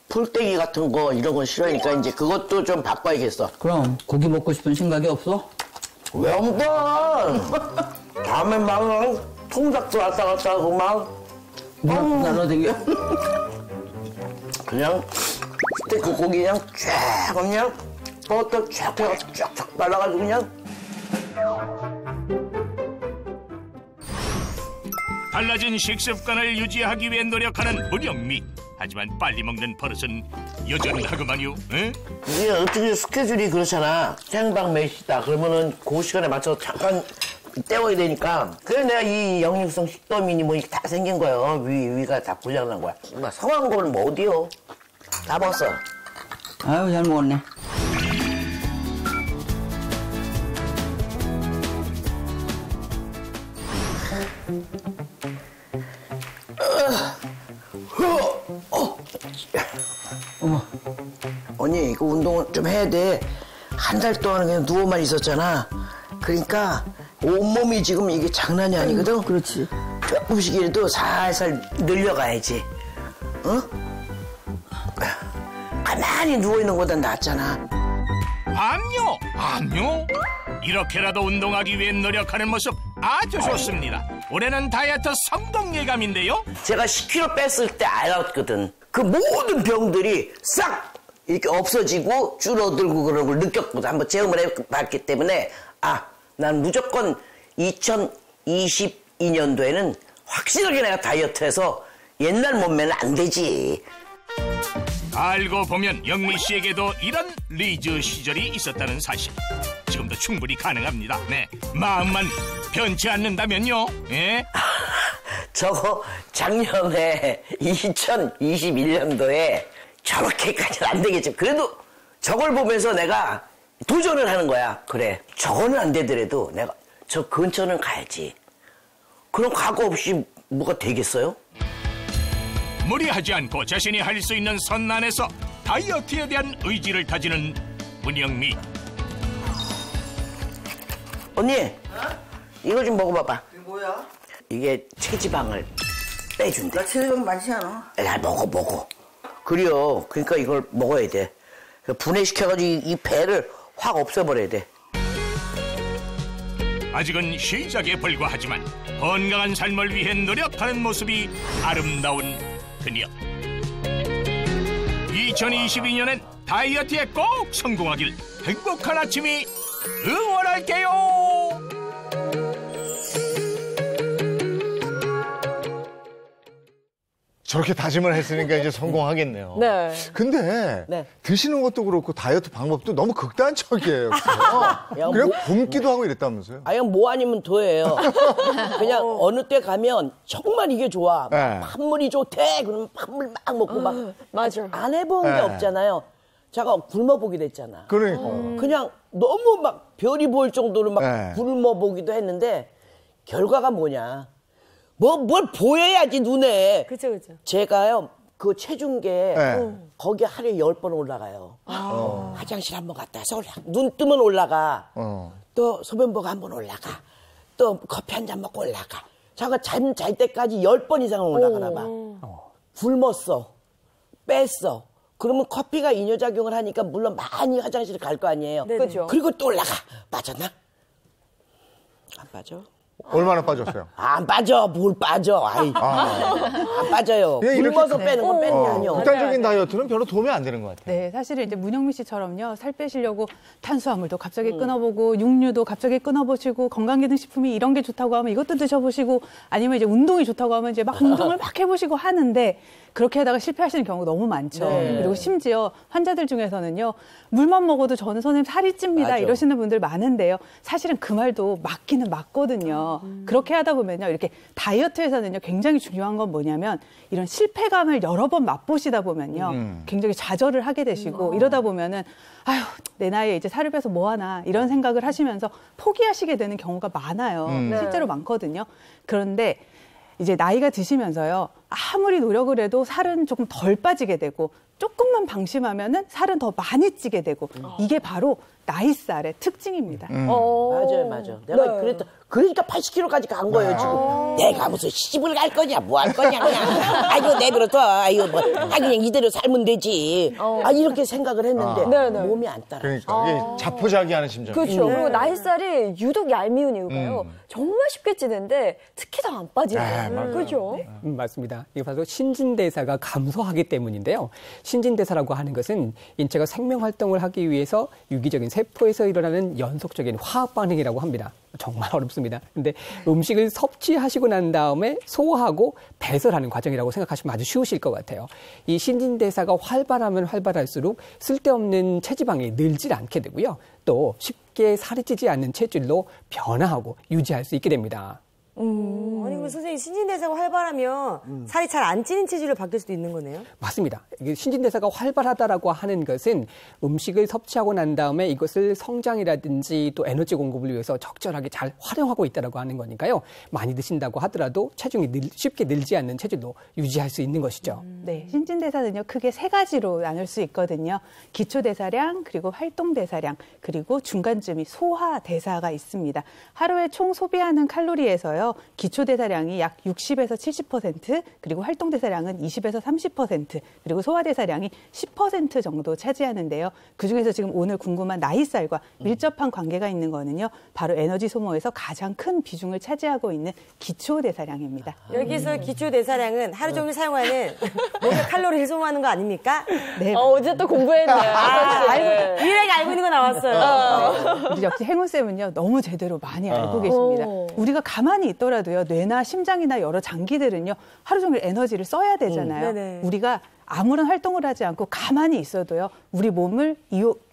풀떼기 같은 거 이런 거 싫어하니까 이제 그것도 좀 바꿔야겠어. 그럼 고기 먹고 싶은 생각이 없어? 왜 없어? 다음에 막 통닭도 왔다 갔다 하고 막 날라다녀. 그냥 스테이크 고기 그냥 쫙 그냥 버터 쫙 해가지고 쫙쫙 발라가지고 그냥. 달라진 식습관을 유지하기 위해 노력하는 문영미. 하지만 빨리 먹는 버릇은 여전하구만요. 에? 이게 어떻게 스케줄이 그렇잖아. 생방 몇 시다. 그러면은 그 시간에 맞춰서 잠깐 때워야 되니까. 그래 내가 이 역류성 식도염이니 뭐 이게 다 생긴 거예요. 위가 다 불량난 거야. 뭐 성한 거는 뭐 어디요? 다 먹었어. 아유, 잘 먹었네. 어머. 언니 이거 운동을 좀 해야 돼. 한 달 동안 그냥 누워만 있었잖아. 그러니까 온몸이 지금 이게 장난이 아니거든. 그렇지. 조금씩이라도 살살 늘려가야지. 어? 가만히 누워있는 것보다 낫잖아. 암요. 이렇게라도 운동하기 위해 노력하는 모습 아주 좋습니다. 올해는 다이어트 성공 예감인데요. 제가 10kg 뺐을 때 알았거든. 그 모든 병들이 싹 이렇게 없어지고 줄어들고 그런 걸 느꼈거든. 한번 체험을 해봤기 때문에 난 무조건 2022년도에는 확실하게 내가 다이어트해서 옛날 몸매는 안 되지. 알고 보면 영미 씨에게도 이런 리즈 시절이 있었다는 사실. 지금도 충분히 가능합니다. 네, 마음만 변치 않는다면요. 예? 저거 작년에 2021년도에 저렇게까지는 안 되겠지. 그래도 저걸 보면서 내가 도전을 하는 거야. 그래, 저거는 안 되더라도 내가 저 근처는 가야지. 그럼 각오 없이 뭐가 되겠어요? 무리하지 않고 자신이 할 수 있는 선 안에서 다이어트에 대한 의지를 다지는 문영미. 언니, 이거 좀 먹어봐봐. 이게 뭐야? 이게 체지방을 빼준대. 나 체지방 많지 않아. 야, 먹어. 그래요. 그러니까 이걸 먹어야 돼. 분해시켜가지고 이 배를 확 없애버려야 돼. 아직은 시작에 불과하지만 건강한 삶을 위해 노력하는 모습이 아름다운 그녀. 2022년엔 다이어트에 꼭 성공하길 행복한 아침이 응원할게요. 저렇게 다짐을 했으니까 이제 성공하겠네요. 네. 근데 네. 드시는 것도 그렇고 다이어트 방법도 너무 극단적이에요. 그냥 굶기도 하고 이랬다면서요? 그냥 뭐 아니면 도예요. 그냥 어느 때 가면 정말 이게 좋아. 네. 판물이 좋대. 그러면 판물 막 먹고 막. 맞아. 안 해본 게 네. 없잖아요. 제가 굶어보기도 했잖아. 그러니까. 그냥 너무 막 별이 보일 정도로 막 네. 굶어보기도 했는데 결과가 뭐냐. 뭘 보여야지 눈에. 그쵸. 제가요 그 체중계 네. 거기 하루에 10번 올라가요. 화장실 한번 갔다 와서 눈 뜨면 올라가. 또 소변 보고 한번 올라가. 또 커피 한 잔 먹고 올라가. 제가 잠 잘 때까지 10번 이상은 올라가나 봐. 굶었어. 뺐어. 그러면 커피가 이뇨작용을 하니까 물론 많이 화장실을 갈 거 아니에요. 그죠. 그리고 또 올라가. 빠졌나? 안 빠져? 얼마나 빠졌어요? 안 빠져. 뭘 빠져. 아이. 안 빠져요. 굶어서 빼는 건 빼는 게 아니에요. 극단적인 다이어트는 별로 도움이 안 되는 것 같아요. 네, 사실은 이제 문영미 씨처럼요. 살 빼시려고 탄수화물도 갑자기 끊어보고 육류도 갑자기 끊어보시고 건강기능식품이 이런 게 좋다고 하면 이것도 드셔보시고 아니면 이제 운동이 좋다고 하면 이제 막 운동을 막 해보시고 하는데 그렇게 하다가 실패하시는 경우가 너무 많죠. 네. 그리고 심지어 환자들 중에서는요. 물만 먹어도 저는 선생님 살이 찝니다. 맞아. 이러시는 분들 많은데요. 사실은 그 말도 맞기는 맞거든요. 그렇게 하다 보면요. 이렇게 다이어트에서는요. 굉장히 중요한 건 뭐냐면 이런 실패감을 여러 번 맛보시다 보면요. 굉장히 좌절을 하게 되시고 이러다 보면은 아휴 내 나이에 이제 살을 빼서 뭐하나 이런 생각을 하시면서 포기하시게 되는 경우가 많아요. 실제로 많거든요. 그런데 이제 나이가 드시면서요. 아무리 노력을 해도 살은 조금 덜 빠지게 되고 조금만 방심하면은 살은 더 많이 찌게 되고 이게 바로 나이살의 특징입니다. 맞아요. 내가 그랬다. 그러니까 80kg까지 간 거예요, 지금. 내가 무슨 시집을 갈 거냐, 뭐 할 거냐, 그냥. 아이고, 내버려둬. 아이고, 뭐. 그냥 이대로 살면 되지. 이렇게 생각을 했는데 몸이 안 따라. 그러니까 이게 자포자기하는 심정. 그렇죠. 그리고 나이살이 유독 얄미운 이유가요. 정말 쉽게 찌는데 특히 더 안 빠지네요. 그렇죠. 맞습니다. 이게 바로 신진대사가 감소하기 때문인데요. 신진대사라고 하는 것은 인체가 생명 활동을 하기 위해서 유기적인 세포에서 일어나는 연속적인 화학 반응이라고 합니다. 정말 어렵습니다. 근데 음식을 섭취하시고 난 다음에 소화하고 배설하는 과정이라고 생각하시면 아주 쉬우실 것 같아요. 이 신진대사가 활발하면 활발할수록 쓸데없는 체지방이 늘질 않게 되고요. 또 쉽게 살이 찌지 않는 체질로 변화하고 유지할 수 있게 됩니다. 아니, 그럼 선생님, 신진대사가 활발하면 살이 잘 안 찌는 체질로 바뀔 수도 있는 거네요? 맞습니다. 이게 신진대사가 활발하다라고 하는 것은 음식을 섭취하고 난 다음에 이것을 성장이라든지 또 에너지 공급을 위해서 적절하게 잘 활용하고 있다라고 하는 거니까요. 많이 드신다고 하더라도 체중이 쉽게 늘지 않는 체질로 유지할 수 있는 것이죠. 네, 신진대사는요, 크게 세 가지로 나눌 수 있거든요. 기초대사량, 그리고 활동대사량, 그리고 중간쯤이 소화대사가 있습니다. 하루에 총 소비하는 칼로리에서요, 기초대사량이 약 60에서 70%, 그리고 활동대사량은 20에서 30%, 그리고 소화대사량이 10% 정도 차지하는데요. 그중에서 지금 오늘 궁금한 나이살과 밀접한 관계가 있는 거는요, 바로 에너지 소모에서 가장 큰 비중을 차지하고 있는 기초대사량입니다. 여기서 기초대사량은 하루 종일 사용하는 몸의 칼로리를 소모하는 거 아닙니까? 네. 어제 또 공부했네요. 유일하게 알고 있는 거 나왔어요. 우리 역시 행운쌤은요, 너무 제대로 많이 알고 계십니다. 우리가 가만히 있더라도요, 뇌나 심장이나 여러 장기들은요, 하루 종일 에너지를 써야 되잖아요. 우리가 아무런 활동을 하지 않고 가만히 있어도요, 우리 몸을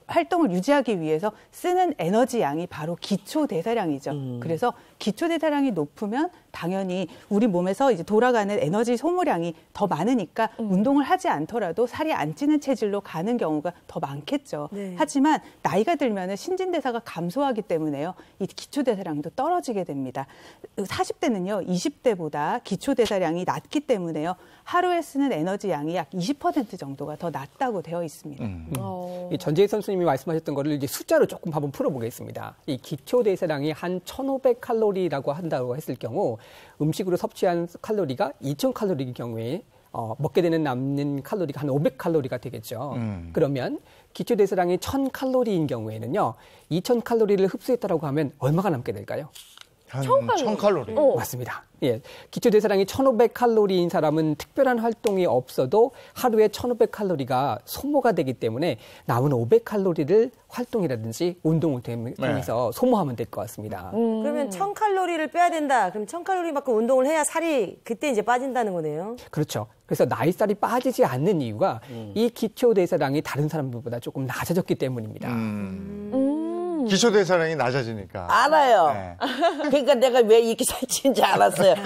활동을 유지하기 위해서 쓰는 에너지 양이 바로 기초대사량이죠. 그래서 기초대사량이 높으면 당연히 우리 몸에서 이제 돌아가는 에너지 소모량이 더 많으니까 운동을 하지 않더라도 살이 안 찌는 체질로 가는 경우가 더 많겠죠. 하지만 나이가 들면은 신진대사가 감소하기 때문에요. 이 기초대사량도 떨어지게 됩니다. 40대는요, 20대보다 기초대사량이 낮기 때문에요. 하루에 쓰는 에너지 양이 약 20% 정도가 더 낮다고 되어 있습니다. 전재희 선수님이 말씀하셨던 거를 이제 숫자로 조금 한번 풀어보겠습니다. 이 기초대사량이 한 1,500칼로리라고 한다고 했을 경우 음식으로 섭취한 칼로리가 2,000칼로리일 경우에 먹게 되는 남는 칼로리가 한 500칼로리가 되겠죠. 그러면 기초대사량이 1,000칼로리인 경우에는요. 2,000칼로리를 흡수했다고 하면 얼마가 남게 될까요? 1,000칼로리. 맞습니다. 예. 기초대사량이 1,500칼로리인 사람은 특별한 활동이 없어도 하루에 1,500칼로리가 소모가 되기 때문에 남은 500칼로리를 활동이라든지 운동을 통해서 소모하면 될 것 같습니다. 그러면 1,000칼로리를 빼야 된다. 그럼 1,000칼로리만큼 운동을 해야 살이 그때 이제 빠진다는 거네요. 그렇죠. 그래서 나이살이 빠지지 않는 이유가 이 기초대사량이 다른 사람들보다 조금 낮아졌기 때문입니다. 기초대사량이 낮아지니까. 알아요. 그러니까 내가 왜 이렇게 살찌는지 알았어요.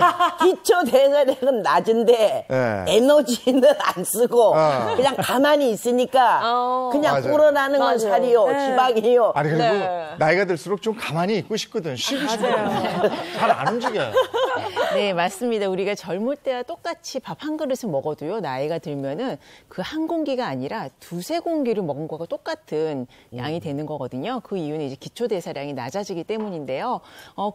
기초대사량은 낮은데 에너지는 안 쓰고 그냥 가만히 있으니까 그냥 불어나는 건 살이요, 지방이요. 아니 그리고 나이가 들수록 좀 가만히 있고 싶거든. 쉬고 싶거든. 잘 안 움직여요. 네, 맞습니다. 우리가 젊을 때와 똑같이 밥 한 그릇을 먹어도요, 나이가 들면은 그 한 공기가 아니라 두세 공기를 먹은 거가 똑같은 양이 되는 거거든요. 그 이유는 이제 기초대사량이 낮아지기 때문인데요.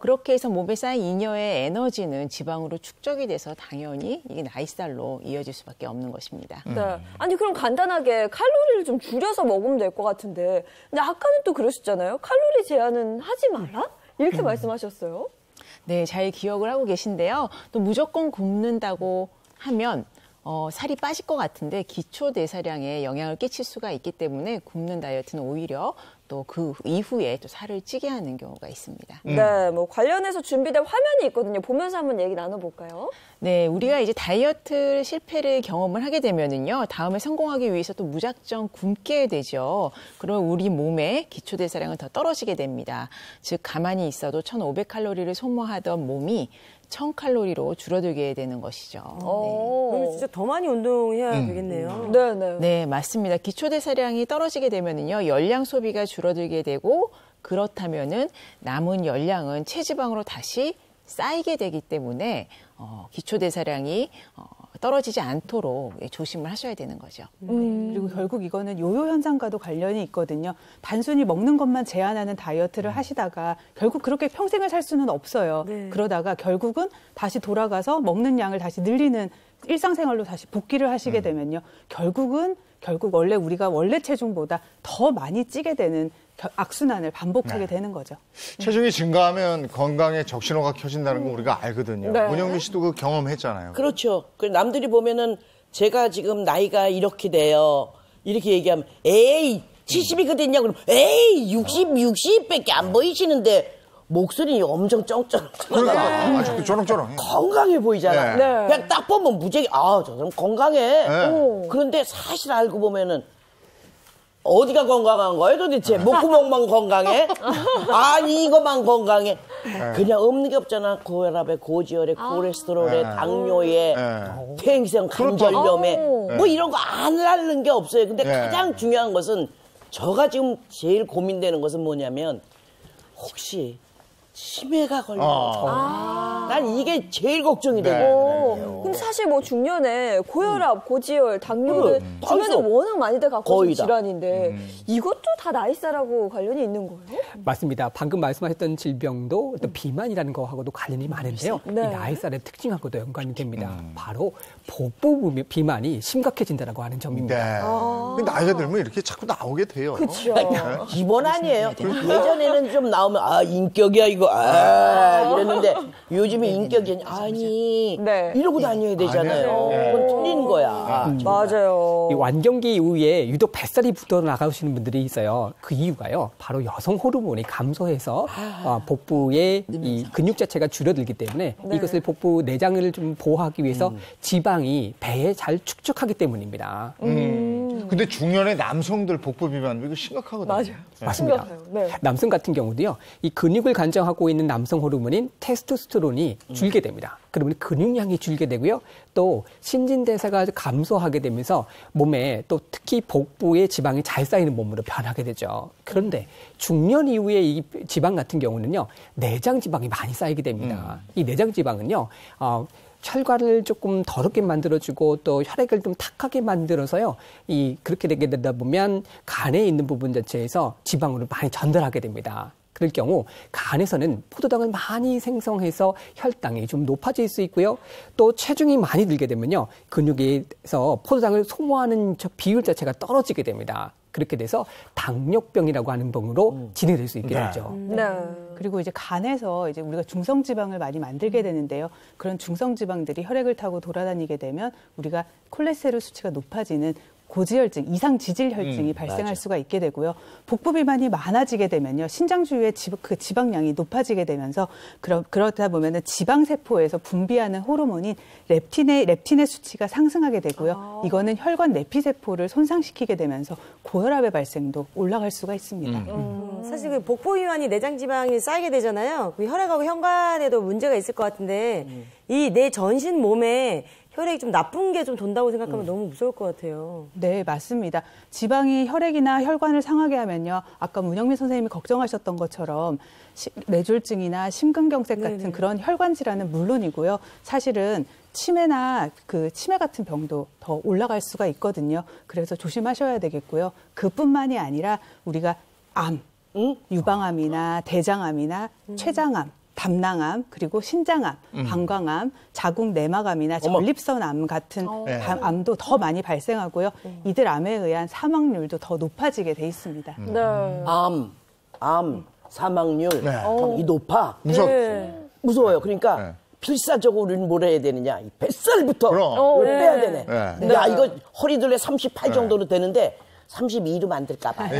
그렇게 해서 몸에 쌓인 잉여의 에너지는 지방으로 축적이 돼서 당연히 이게 나이살로 이어질 수밖에 없는 것입니다. 네. 아니 그럼 간단하게 칼로리를 좀 줄여서 먹으면 될 것 같은데 근데 아까는 또 그러셨잖아요. 칼로리 제한은 하지 마라? 이렇게 말씀하셨어요. 네, 잘 기억을 하고 계신데요. 또 무조건 굶는다고 하면 살이 빠질 것 같은데 기초대사량에 영향을 끼칠 수가 있기 때문에 굶는 다이어트는 오히려 또 그 이후에 또 살을 찌게 하는 경우가 있습니다. 네, 뭐 관련해서 준비된 화면이 있거든요. 보면서 한번 얘기 나눠볼까요? 네, 우리가 이제 다이어트 실패를 경험을 하게 되면은요, 다음에 성공하기 위해서 또 무작정 굶게 되죠. 그러면 우리 몸의 기초대사량은 더 떨어지게 됩니다. 즉, 가만히 있어도 1,500칼로리를 소모하던 몸이 1,000칼로리로 줄어들게 되는 것이죠. 그러면 진짜 더 많이 운동해야 되겠네요. 네네. 네, 맞습니다. 기초대사량이 떨어지게 되면은요, 열량 소비가 줄어들게 되고, 그렇다면은 남은 열량은 체지방으로 다시 쌓이게 되기 때문에 기초대사량이 떨어지지 않도록 조심을 하셔야 되는 거죠. 그리고 결국 이거는 요요 현상과도 관련이 있거든요. 단순히 먹는 것만 제한하는 다이어트를 하시다가 결국 그렇게 평생을 살 수는 없어요. 네. 그러다가 결국은 다시 돌아가서 먹는 양을 다시 늘리는 일상생활로 다시 복귀를 하시게 되면요. 결국 원래 우리가 원래 체중보다 더 많이 찌게 되는 악순환을 반복하게 되는 거죠. 체중이 증가하면 건강에 적신호가 켜진다는 거 우리가 알거든요. 네. 문영민 씨도 그 경험했잖아요. 그렇죠. 남들이 보면은 제가 지금 나이가 이렇게 돼요. 이렇게 얘기하면 에이 70이 됐냐 그러면 에이 60밖에 안 보이시는데 목소리 엄청 쩡쩡. 그러니까 아직도 쩌렁쩌렁. 건강해 보이잖아. 네. 그냥 딱 보면 무지개 저 사람 건강해. 네. 그런데 사실 알고 보면은 어디가 건강한 거예요 도대체? 목구멍만 건강해? 아니 이거만 건강해? 그냥 없는 게 없잖아. 고혈압에 고지혈에 콜레스테롤에 당뇨에 폐행성 관절염에 뭐 이런 거 안 앓는 게 없어요. 근데 가장 중요한 것은 저가 지금 제일 고민되는 것은 뭐냐면 혹시 치매가 걸려. 난 이게 제일 걱정이 되고. 근데 사실 뭐 중년에 고혈압, 고지혈, 당뇨는 주변에 워낙 많이들 갖고 있는 질환인데 이것도 다 나이살하고 관련이 있는 거예요? 맞습니다. 방금 말씀하셨던 질병도 또 비만이라는 거하고도 관련이 많은데요. 네. 이 나이살의 특징하고도 연관이 됩니다. 바로 복부 비만이 심각해진다고 하는 점입니다. 근데 나이가 들면 이렇게 자꾸 나오게 돼요. 그렇죠. 기본 아니에요. 예전에는 좀 나오면 인격이야 이거 이랬는데 요즘에 인격이 아니 이러고 다녀야 되잖아요. 그건 틀린 거야. 맞아요. 이 완경기 이후에 유독 뱃살이 붙어 나가시는 분들이 있어요. 그 이유가요. 바로 여성 호르몬이 감소해서 복부의 이 근육 자체가 줄어들기 때문에 이것을 복부 내장을 좀 보호하기 위해서 지방이 배에 잘 축적하기 때문입니다. 근데 중년의 남성들 복부 비만 이거 심각하거든요. 맞아요. 맞습니다. 네. 남성 같은 경우도요. 이 근육을 관장하고 있는 남성 호르몬인 테스토스테론이 줄게 됩니다. 그러면 근육량이 줄게 되고요. 또 신진대사가 감소하게 되면서 몸에 또 특히 복부에 지방이 잘 쌓이는 몸으로 변하게 되죠. 그런데 중년 이후에 이 지방 같은 경우는요. 내장 지방이 많이 쌓이게 됩니다. 이 내장 지방은요. 혈관을 조금 더럽게 만들어주고 또 혈액을 좀 탁하게 만들어서요. 그렇게 되게 되다 보면 간에 있는 부분 자체에서 지방으로 많이 전달하게 됩니다. 그럴 경우 간에서는 포도당을 많이 생성해서 혈당이 좀 높아질 수 있고요. 또 체중이 많이 들게 되면요. 근육에서 포도당을 소모하는 비율 자체가 떨어지게 됩니다. 그렇게 돼서 당뇨병이라고 하는 병으로 진행될 수 있게 되죠. 네. 그리고 이제 간에서 이제 우리가 중성지방을 많이 만들게 되는데요. 그런 중성지방들이 혈액을 타고 돌아다니게 되면 우리가 콜레스테롤 수치가 높아지는 고지혈증, 이상지질혈증이 발생할 맞아. 수가 있게 되고요. 복부 비만이 많아지게 되면요. 신장 주위의 그 지방량이 높아지게 되면서 그러다 보면은 지방세포에서 분비하는 호르몬인 렙틴의 수치가 상승하게 되고요. 이거는 혈관 내피세포를 손상시키게 되면서 고혈압의 발생도 올라갈 수가 있습니다. 사실 그 복부 비만이 내장 지방이 쌓이게 되잖아요. 그 혈액하고 혈관에도 문제가 있을 것 같은데 이 내 전신 몸에 혈액이 좀 나쁜 게 좀 돈다고 생각하면 너무 무서울 것 같아요. 네, 맞습니다. 지방이 혈액이나 혈관을 상하게 하면요. 아까 문영민 선생님이 걱정하셨던 것처럼 뇌졸중이나 심근경색 같은 그런 혈관 질환은 물론이고요. 사실은 치매나 치매 같은 병도 더 올라갈 수가 있거든요. 그래서 조심하셔야 되겠고요. 그뿐만이 아니라 우리가 암, 유방암이나 대장암이나 췌장암, 담낭암, 그리고 신장암, 방광암, 자궁 내막암이나 전립선암 같은 암도 더 많이 발생하고요. 이들 암에 의한 사망률도 더 높아지게 돼 있습니다. 암, 사망률 이 높아. 무섭죠. 네. 무서워요. 그러니까 필사적으로 우리는 뭘 해야 되느냐. 이 뱃살부터 이걸 빼야 되네. 근데 이거 허리둘레 38 정도로 되는데 32로 만들까 봐요.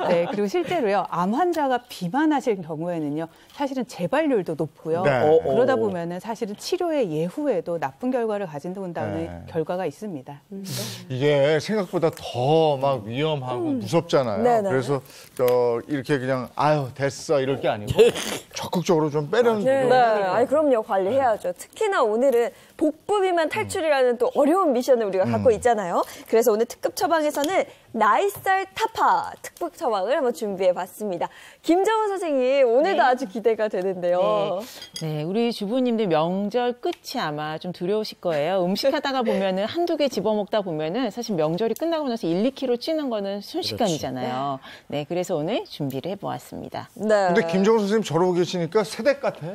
네, 그리고 실제로요, 암 환자가 비만하실 경우에는요, 사실은 재발률도 높고요. 그러다 보면은 사실은 치료의 예후에도 나쁜 결과를 가진다는 결과가 있습니다. 이게 생각보다 더 막 위험하고 무섭잖아요. 네네. 그래서 이렇게 그냥 아유 됐어 이럴 게 아니고 적극적으로 좀 빼려는 네, 아니 그럼요, 관리해야죠. 특히나 오늘은 복부 비만 탈출이라는 또 어려운 미션을 우리가 갖고 있잖아요. 그래서 오늘 특급 처방에서는 나이살 타파 특급 처방을 한번 준비해봤습니다. 김정은 선생님, 오늘도 아주 기대가 되는데요. 네, 우리 주부님들 명절 끝이 아마 좀 두려우실 거예요. 음식하다가 보면은 한두 개 집어먹다 보면은 사실 명절이 끝나고 나서 1, 2kg 찌는 거는 순식간이잖아요. 네, 그래서 오늘 준비를 해보았습니다. 네. 근데 김정은 선생님 저러고 계시니까 세댁 같아.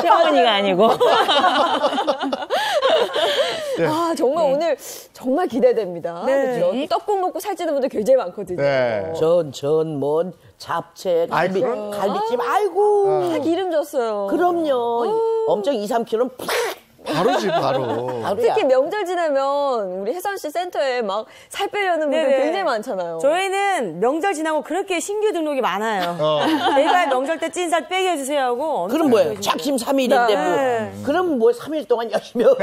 시어머니가 아니고. 아, 정말 오늘 정말 기대됩니다. 네. 그렇죠? 떡국 먹고 살찌는 분들 굉장히 많거든요. 네. 뭐 잡채, 갈비찜, 아이고. 다 기름졌어요. 그럼요. 엄청 2, 3kg는 팍! 바로지, 바로. 특히 명절 지나면 우리 혜선 씨 센터에 막 살 빼려는 분들 굉장히 많잖아요. 저희는 명절 지나고 그렇게 신규 등록이 많아요. 제발 명절 때 찐살 빼게 해주세요 하고. 그럼 뭐예요? 작심 3일인데 뭐. 그럼 뭐 3일 동안 열심히 하고.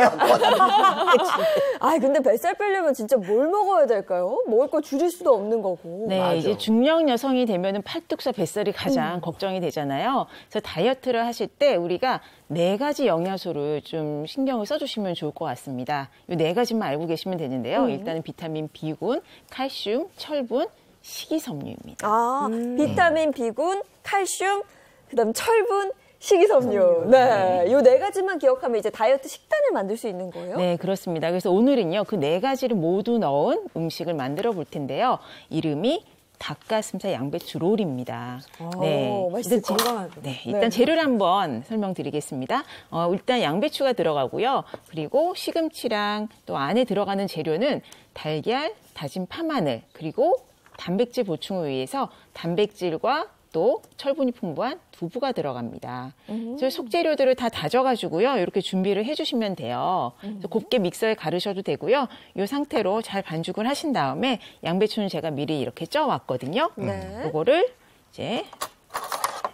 아, 근데 뱃살 빼려면 진짜 뭘 먹어야 될까요? 먹을 거 줄일 수도 없는 거고. 네, 맞아. 이제 중년 여성이 되면은 팔뚝살 뱃살이 가장 걱정이 되잖아요. 그래서 다이어트를 하실 때 우리가 4가지 영양소를 좀 신경을 써주시면 좋을 것 같습니다. 이 4가지만 알고 계시면 되는데요. 일단은 비타민 B군, 칼슘, 철분, 식이섬유입니다. 아, 비타민 B군, 칼슘, 그다음 철분, 식이섬유. 네, 이 4가지만 기억하면 이제 다이어트 식단을 만들 수 있는 거예요? 네, 그렇습니다. 그래서 오늘은요, 그 4가지를 모두 넣은 음식을 만들어 볼 텐데요. 이름이 닭가슴살 양배추 롤입니다. 네, 맛있을 것 같아요. 네, 일단 재료를 한번 설명드리겠습니다. 일단 양배추가 들어가고요. 그리고 시금치랑 또 안에 들어가는 재료는 달걀, 다진 파마늘, 그리고 단백질 보충을 위해서 단백질과 또 철분이 풍부한 두부가 들어갑니다. 저희 속재료들을 다 다져가지고요. 이렇게 준비를 해주시면 돼요. 그래서 곱게 믹서에 가르셔도 되고요. 이 상태로 잘 반죽을 하신 다음에 양배추는 제가 미리 이렇게 쪄왔거든요. 이거를 이제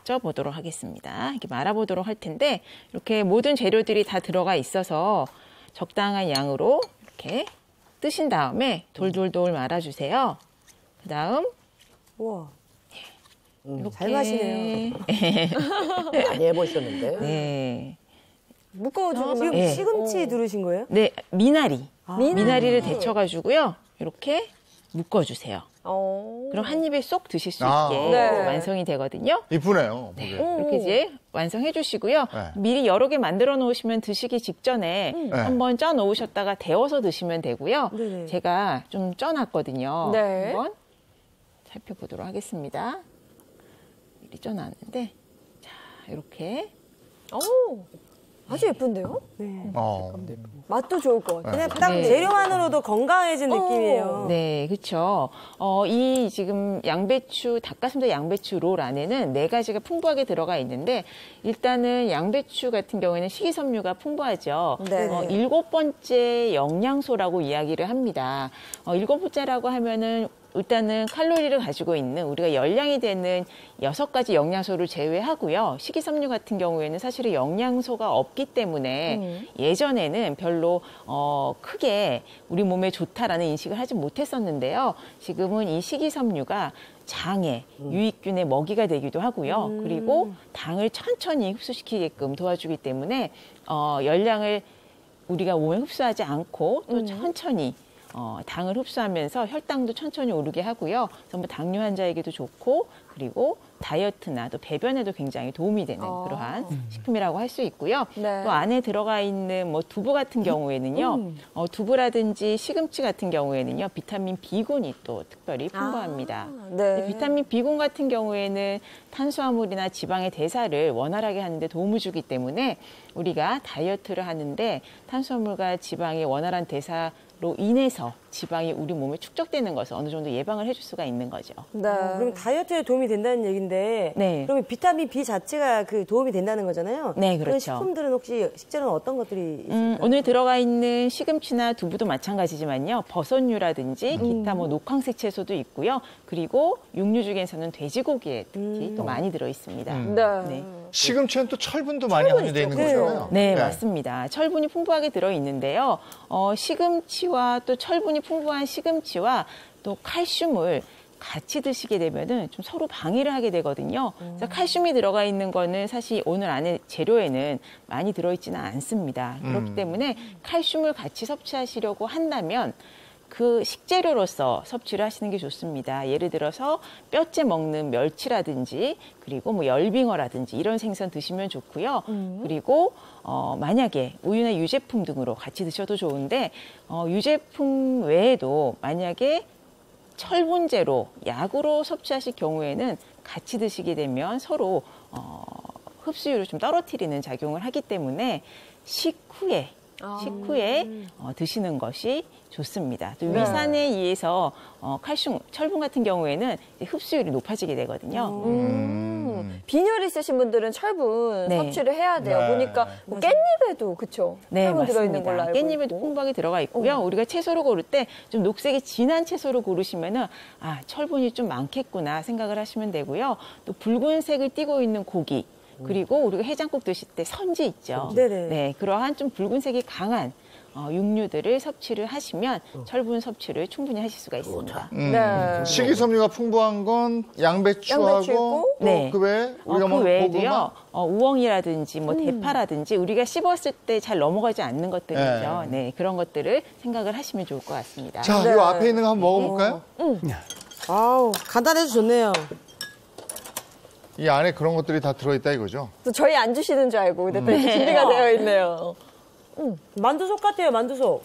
쪄보도록 하겠습니다. 이렇게 말아보도록 할 텐데 이렇게 모든 재료들이 다 들어가 있어서 적당한 양으로 이렇게 뜨신 다음에 돌돌돌 말아주세요. 그 다음 우와. 이렇게 잘 마시네요. 많이 해보셨는데. 네. 묶어주고 지금 네. 시금치 두르신 거예요? 네, 미나리. 미나리를 데쳐가지고요. 이렇게 묶어주세요. 그럼 한 입에 쏙 드실 수 있게 완성이 되거든요. 이쁘네요. 네, 이렇게 이제 완성해 주시고요. 미리 여러 개 만들어 놓으시면 드시기 직전에 한번 쪄 놓으셨다가 데워서 드시면 되고요. 제가 좀 쪄놨거든요. 한번 살펴보도록 하겠습니다. 미리 쪄놨는데 자, 이렇게 아주 예쁜데요? 네. 맛도 좋을 것 같아요. 그냥 딱 재료만으로도 건강해진 느낌이에요. 네, 그렇죠. 이 지금 양배추, 닭가슴살 양배추 롤 안에는 4가지가 풍부하게 들어가 있는데 일단은 양배추 같은 경우에는 식이섬유가 풍부하죠. 7번째 영양소라고 이야기를 합니다. 7번째라고 하면은 일단은 칼로리를 가지고 있는 우리가 열량이 되는 6가지 영양소를 제외하고요. 식이섬유 같은 경우에는 사실은 영양소가 없기 때문에 예전에는 별로 크게 우리 몸에 좋다라는 인식을 하지 못했었는데요. 지금은 이 식이섬유가 장에 유익균의 먹이가 되기도 하고요. 그리고 당을 천천히 흡수시키게끔 도와주기 때문에 열량을 우리가 몸에 흡수하지 않고 또 천천히 당을 흡수하면서 혈당도 천천히 오르게 하고요. 전부 당뇨 환자에게도 좋고 그리고 다이어트나 또 배변에도 굉장히 도움이 되는 그러한 식품이라고 할 수 있고요. 또 안에 들어가 있는 뭐 두부 같은 경우에는요. 두부라든지 시금치 같은 경우에는요. 비타민 B군이 또 특별히 풍부합니다. 비타민 B군 같은 경우에는 탄수화물이나 지방의 대사를 원활하게 하는 데 도움을 주기 때문에 우리가 다이어트를 하는데 탄수화물과 지방의 원활한 대사 인해서 지방이 우리 몸에 축적되는 것을 어느 정도 예방을 해줄 수가 있는 거죠. 네. 그럼 다이어트에 도움이 된다는 얘기인데 네. 그러면 비타민 B 자체가 그 도움이 된다는 거잖아요. 네, 그런 그렇죠. 식품들은 혹시 식재료는 어떤 것들이 있을까요? 오늘 들어가 있는 시금치나 두부도 마찬가지지만요. 버섯류라든지 기타 뭐 녹황색 채소도 있고요. 그리고 육류 중에서는 돼지고기에 특히 또 많이 들어 있습니다. 네. 시금치는 또 철분도 많이 함유되어 있는 거잖아요. 네, 맞습니다. 철분이 풍부하게 들어 있는데요. 시금치와 또 철분이 풍부한 시금치와 또 칼슘을 같이 드시게 되면은 좀 서로 방해를 하게 되거든요. 그래서 칼슘이 들어가 있는 거는 사실 오늘 안에 재료에는 많이 들어있지는 않습니다. 그렇기 때문에 칼슘을 같이 섭취하시려고 한다면 그 식재료로서 섭취를 하시는 게 좋습니다. 예를 들어서 뼈째 먹는 멸치라든지 그리고 뭐 열빙어라든지 이런 생선 드시면 좋고요. 그리고 만약에 우유나 유제품 등으로 같이 드셔도 좋은데 유제품 외에도 만약에 철분제로 약으로 섭취하실 경우에는 같이 드시게 되면 서로 흡수율을 좀 떨어뜨리는 작용을 하기 때문에 식후에 드시는 것이 좋습니다. 또 위산에 의해서 칼슘, 철분 같은 경우에는 흡수율이 높아지게 되거든요. 빈혈 있으신 분들은 철분 네. 섭취를 해야 돼요. 네. 보니까 뭐 깻잎에도 그쵸? 네, 철분 맞습니다. 들어있는 걸로 알고 깻잎에도 있고. 풍부하게 들어가 있고요. 우리가 채소를 고를 때 좀 녹색이 진한 채소를 고르시면은 철분이 좀 많겠구나 생각을 하시면 되고요. 또 붉은색을 띠고 있는 고기 그리고 우리가 해장국 드실 때 선지 있죠. 네네. 네, 그러한 좀 붉은색이 강한 육류들을 섭취를 하시면 철분 섭취를 충분히 하실 수가 있습니다. 네. 식이섬유가 풍부한 건 양배추하고 양배추 있고, 네. 그 외에 우리가 그 먹는 외에도요, 우엉이라든지 뭐 대파라든지 우리가 씹었을 때 잘 넘어가지 않는 것들이죠. 네, 그런 것들을 생각을 하시면 좋을 것 같습니다. 자, 이 앞에 있는 거 한번 먹어볼까요? 아우 간단해서 좋네요. 이 안에 그런 것들이 다 들어있다 이거죠? 또 저희 안 주시는 줄 알고 근데 또 이렇게 준비가 되어 있네요. 만두속 같아요, 만두속.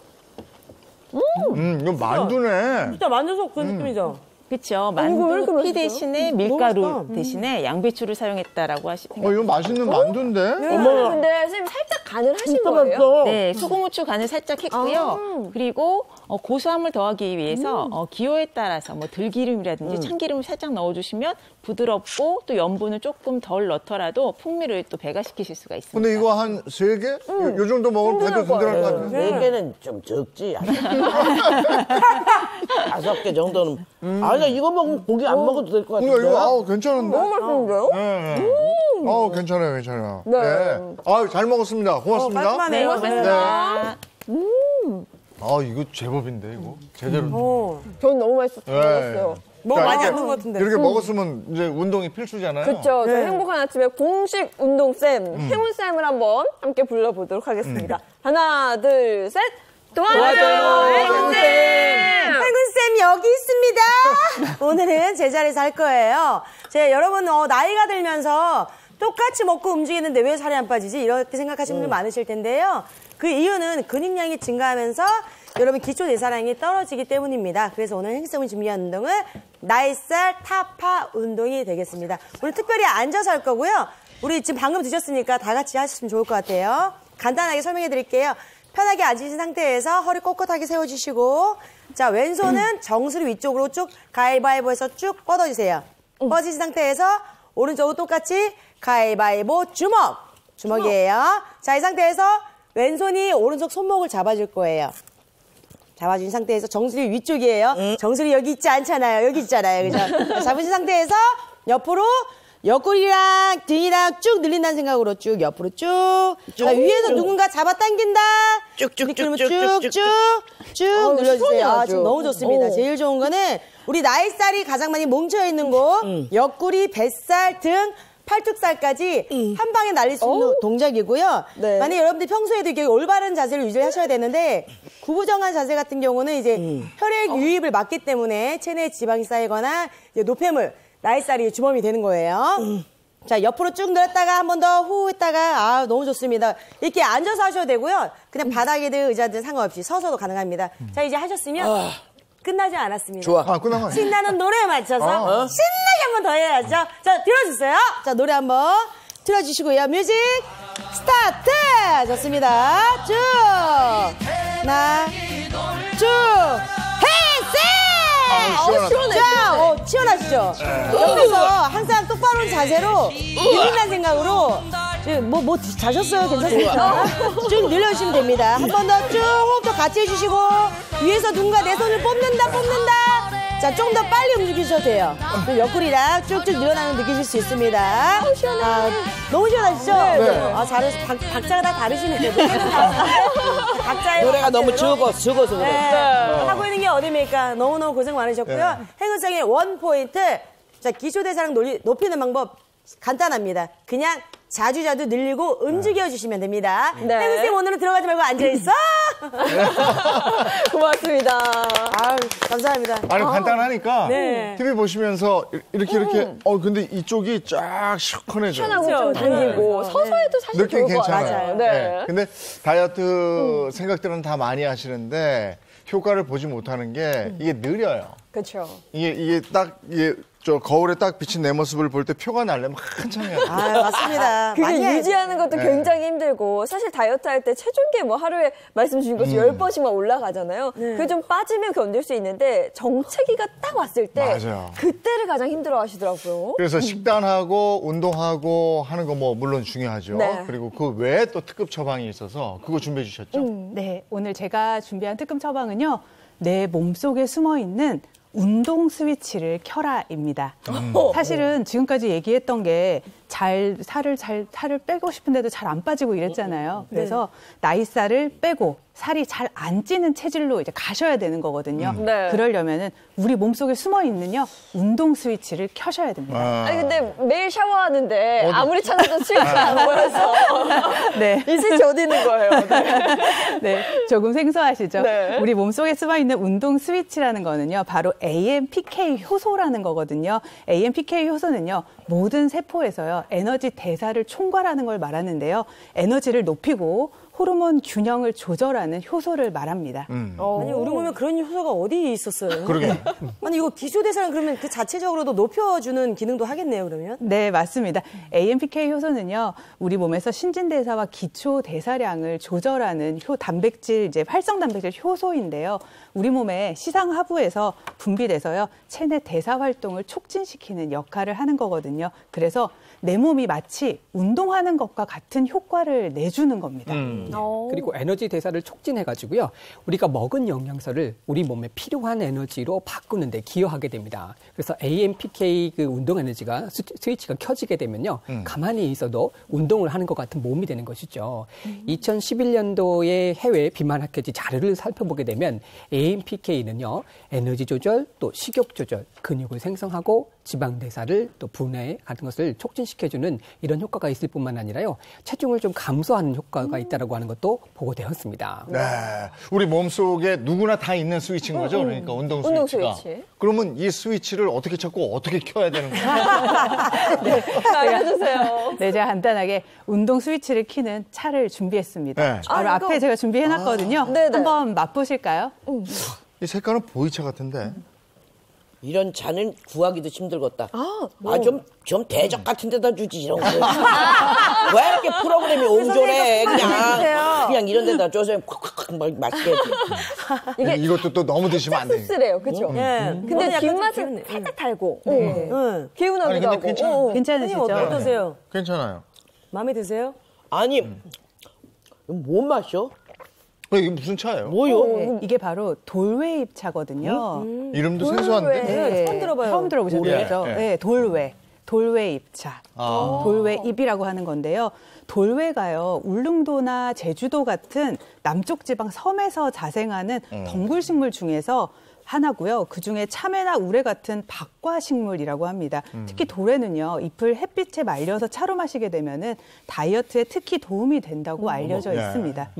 이거 만두네. 진짜 만두속 그 느낌이죠. 그렇죠. 이거 왜 이렇게 만두피 맛있어요? 대신에 너무 밀가루 맛있다. 대신에 양배추를 사용했다라고 생각합니다. 이거 맛있는 만두인데? 근데 선생님 살짝 간을 하신 거예요? 네, 소금, 후추 간을 살짝 했고요. 그리고 고소함을 더하기 위해서 기호에 따라서 뭐 들기름이라든지 참기름을 살짝 넣어주시면 부드럽고 또 염분을 조금 덜 넣더라도 풍미를 또 배가시키실 수가 있습니다. 근데 이거 한 3개? 요 정도 먹으면 배도 든든할 것 같은데. 4개는 좀 적지. 5개 정도는. 나 이거 먹으면 고기 안 먹어도 될 것 같은데. 이거 괜찮은데? 너무 맛있는데요? 네. 괜찮아요, 괜찮아요. 네. 잘 먹었습니다. 고맙습니다. 깔끔하네요. 고맙습니다. 이거 제법인데, 이거. 제대로. 전 너무 맛있었어요. 뭐 자, 많이 이렇게- 안 먹은 것 같은데. 이렇게 먹었으면 이제 운동이 필수잖아요. 그렇죠. 저희 행복한 아침에 공식 운동쌤, 행운쌤을 한번 함께 불러보도록 하겠습니다. 하나, 둘, 셋. 도와줘요, 행운쌤! 행운쌤 여기 있습니다. 오늘은 제 자리에서 할 거예요. 제가 여러분 나이가 들면서 똑같이 먹고 움직이는데 왜 살이 안 빠지지? 이렇게 생각하시는 분들 많으실 텐데요. 그 이유는 근육량이 증가하면서 여러분 기초 대사량이 떨어지기 때문입니다. 그래서 오늘 행쌤이 준비한 운동은 나이살 타파 운동이 되겠습니다. 오늘 특별히 앉아서 할 거고요. 우리 지금 방금 드셨으니까 다 같이 하시면 좋을 것 같아요. 간단하게 설명해 드릴게요. 편하게 앉으신 상태에서 허리 꼿꼿하게 세워주시고, 자, 왼손은 정수리 위쪽으로 쭉 가위바위보해서 쭉 뻗어주세요. 뻗으신 상태에서 오른쪽으로 똑같이 가위바위보 주먹이에요. 자, 이 상태에서 왼손이 오른쪽 손목을 잡아줄 거예요. 잡아준 상태에서 정수리 위쪽이에요. 정수리 여기 있지 않잖아요. 여기 있잖아요. 그죠? 잡으신 상태에서 옆으로 옆구리랑 등이랑 쭉 늘린다는 생각으로 쭉 옆으로 쭉. 자, 위에서 누군가 잡아당긴다. 쭉쭉 늘려주세요. 지금 너무 좋습니다. 제일 좋은 거는 우리 나이살이 가장 많이 뭉쳐있는 곳, 옆구리, 뱃살, 등, 팔뚝살까지 한 방에 날릴 수 있는 동작이고요. 네. 만약에 여러분들 평소에도 이렇게 올바른 자세를 유지하셔야 되는데 구부정한 자세 같은 경우는 이제 혈액 유입을 막기 때문에 체내에 지방이 쌓이거나 이제 노폐물, 나이살이 주범이 되는 거예요. 자, 옆으로 쭉 늘었다가 한 번 더 후 했다가 너무 좋습니다. 이렇게 앉아서 하셔도 되고요. 그냥 바닥이든 의자든 상관없이 서서도 가능합니다. 자, 이제 하셨으면 끝나지 않았습니다. 좋아. 끝난 거 아니야? 신나는 노래에 맞춰서 신나게 한 번 더 해야죠. 자, 들어주세요. 자, 노래 한번 틀어주시고요. 뮤직 스타트! 좋습니다. 쭉! 하나, 투, 헬스! 자, 시원하시죠? 옆에서 항상 똑바른 자세로 늘린다는 생각으로 뭐 자셨어요? 괜찮습니까? 쭉 늘려주시면 됩니다. 한 번 더 쭉 호흡도 같이 해주시고 위에서 누군가 내 손을 뽑는다. 자, 좀 더 빨리 움직이셔도 돼요. 옆구리랑 쭉쭉 늘어나는 거 느끼실 수 있습니다. 시원해. 너무 시원하시죠? 네. 박자가 다 다르시네요. 각자의 노래가 너무 적어서 그래. 하고 있는 게 어딥니까? 너무너무 고생 많으셨고요. 행운상의 원 포인트. 자, 기초대사량 높이는 방법 간단합니다. 그냥 자주 늘리고 움직여주시면 됩니다. 네. 행운쌤 오늘은 들어가지 말고 앉아있어! 고맙습니다. 아유, 감사합니다. 아니, 간단하니까 네. TV 보시면서 이렇게 근데 이쪽이 쫙 시원해져요. 시원하고 좀 당기고 서서 해도 사실 느낌 좋을 것 괜찮아요. 같아요. 네. 근데 다이어트 생각들은 다 많이 하시는데 효과를 보지 못하는 게 이게 느려요. 그렇죠. 이게 딱 저 거울에 딱 비친 내 모습을 볼 때 표가 나려면 한참 해야 돼요. 아, 맞습니다. 그게 유지하는 것도 굉장히 힘들고 사실 다이어트 할 때 체중계 뭐 하루에 말씀 주신 것처럼 10번씩만 올라가잖아요. 그게 좀 빠지면 견딜 수 있는데 정체기가 딱 왔을 때 맞아요. 그때를 가장 힘들어 하시더라고요. 그래서 식단하고 운동하고 하는 거 뭐 물론 중요하죠. 네. 그리고 그 외에 또 특급 처방이 있어서 그거 준비해 주셨죠? 네, 오늘 제가 준비한 특급 처방은요. 내 몸속에 숨어있는 운동 스위치를 켜라입니다. 사실은 지금까지 얘기했던 게 살을 빼고 싶은데도 잘 안 빠지고 이랬잖아요. 그래서 나이살을 빼고 살이 잘 안 찌는 체질로 이제 가셔야 되는 거거든요. 네. 그러려면은 우리 몸속에 숨어 있는요 운동 스위치를 켜셔야 됩니다. 아니 근데 매일 샤워하는데 아무리 찾아도 스위치가 안 보여서 네. 이 스위치 어디 있는 거예요? 네, 조금 생소하시죠? 네. 우리 몸속에 숨어 있는 운동 스위치라는 거는요, 바로 AMPK 효소라는 거거든요. AMPK 효소는요, 모든 세포에서요, 에너지 대사를 총괄하는 걸 말하는데요. 에너지를 높이고 호르몬 균형을 조절하는 효소를 말합니다. 아니, 우리 몸에 그런 효소가 어디 있었어요? 그러게. 아니, 이거 기초대사량 그러면 그 자체적으로도 높여주는 기능도 하겠네요, 그러면? 네, 맞습니다. AMPK 효소는요, 우리 몸에서 신진대사와 기초대사량을 조절하는 단백질, 활성 단백질 효소인데요. 우리 몸의 시상하부에서 분비돼서요, 체내 대사 활동을 촉진시키는 역할을 하는 거거든요. 그래서 내 몸이 마치 운동하는 것과 같은 효과를 내주는 겁니다. 그리고 에너지 대사를 촉진해가지고요. 우리가 먹은 영양소를 우리 몸에 필요한 에너지로 바꾸는 데 기여하게 됩니다. 그래서 AMPK 그 운동 에너지가 스위치가 켜지게 되면요. 가만히 있어도 운동을 하는 것 같은 몸이 되는 것이죠. 2011년도에 해외 비만 학회지 자료를 살펴보게 되면 AMPK는요. 에너지 조절, 또 식욕 조절, 근육을 생성하고 지방 대사를 또 분해 같은 것을 촉진시켜주는 이런 효과가 있을 뿐만 아니라요. 체중을 좀 감소하는 효과가 있다라고 하는 것도 보고되었습니다. 네. 우리 몸속에 누구나 다 있는 스위치인 거죠? 그러니까 운동 스위치가. 스위치. 그러면 이 스위치를 어떻게 찾고 어떻게 켜야 되는 거예요? 네, 알려주세요. 네, 제가 간단하게 운동 스위치를 켜는 차를 준비했습니다. 네. 바로 앞에 제가 준비해놨거든요. 한번 맛보실까요? 이 색깔은 보이차 같은데. 이런 잔은 구하기도 힘들겠다. 좀 대적 같은 데다 주지, 이런 거. 왜 이렇게 프로그램이 온전해? 그냥 이런 데다 줘서 콱콱콱 맛있게 해야지. 이게 이것도 또 너무 드시면 안 돼요. 씁쓸해요, 그렇죠? 근데 뒷맛은 살짝 달고 개운하기도 하고. 괜찮으시죠? 어떠세요? 괜찮아요. 마음에 드세요? 아니, 뭔 맛이요? 이게 무슨 차예요? 뭐요? 이게 바로 돌웨잎 차거든요. 이름도 생소한데? 네, 처음 들어봐요. 처음 들어보셨죠? 네. 네, 돌웨잎 차. 돌웨잎이라고 하는 건데요. 돌웨가요, 울릉도나 제주도 같은 남쪽 지방 섬에서 자생하는 덩굴식물 중에서 하나고요. 그중에 참외나 우레 같은 박과식물이라고 합니다. 특히 돌에는요, 잎을 햇빛에 말려서 차로 마시게 되면은 다이어트에 특히 도움이 된다고 알려져 있습니다.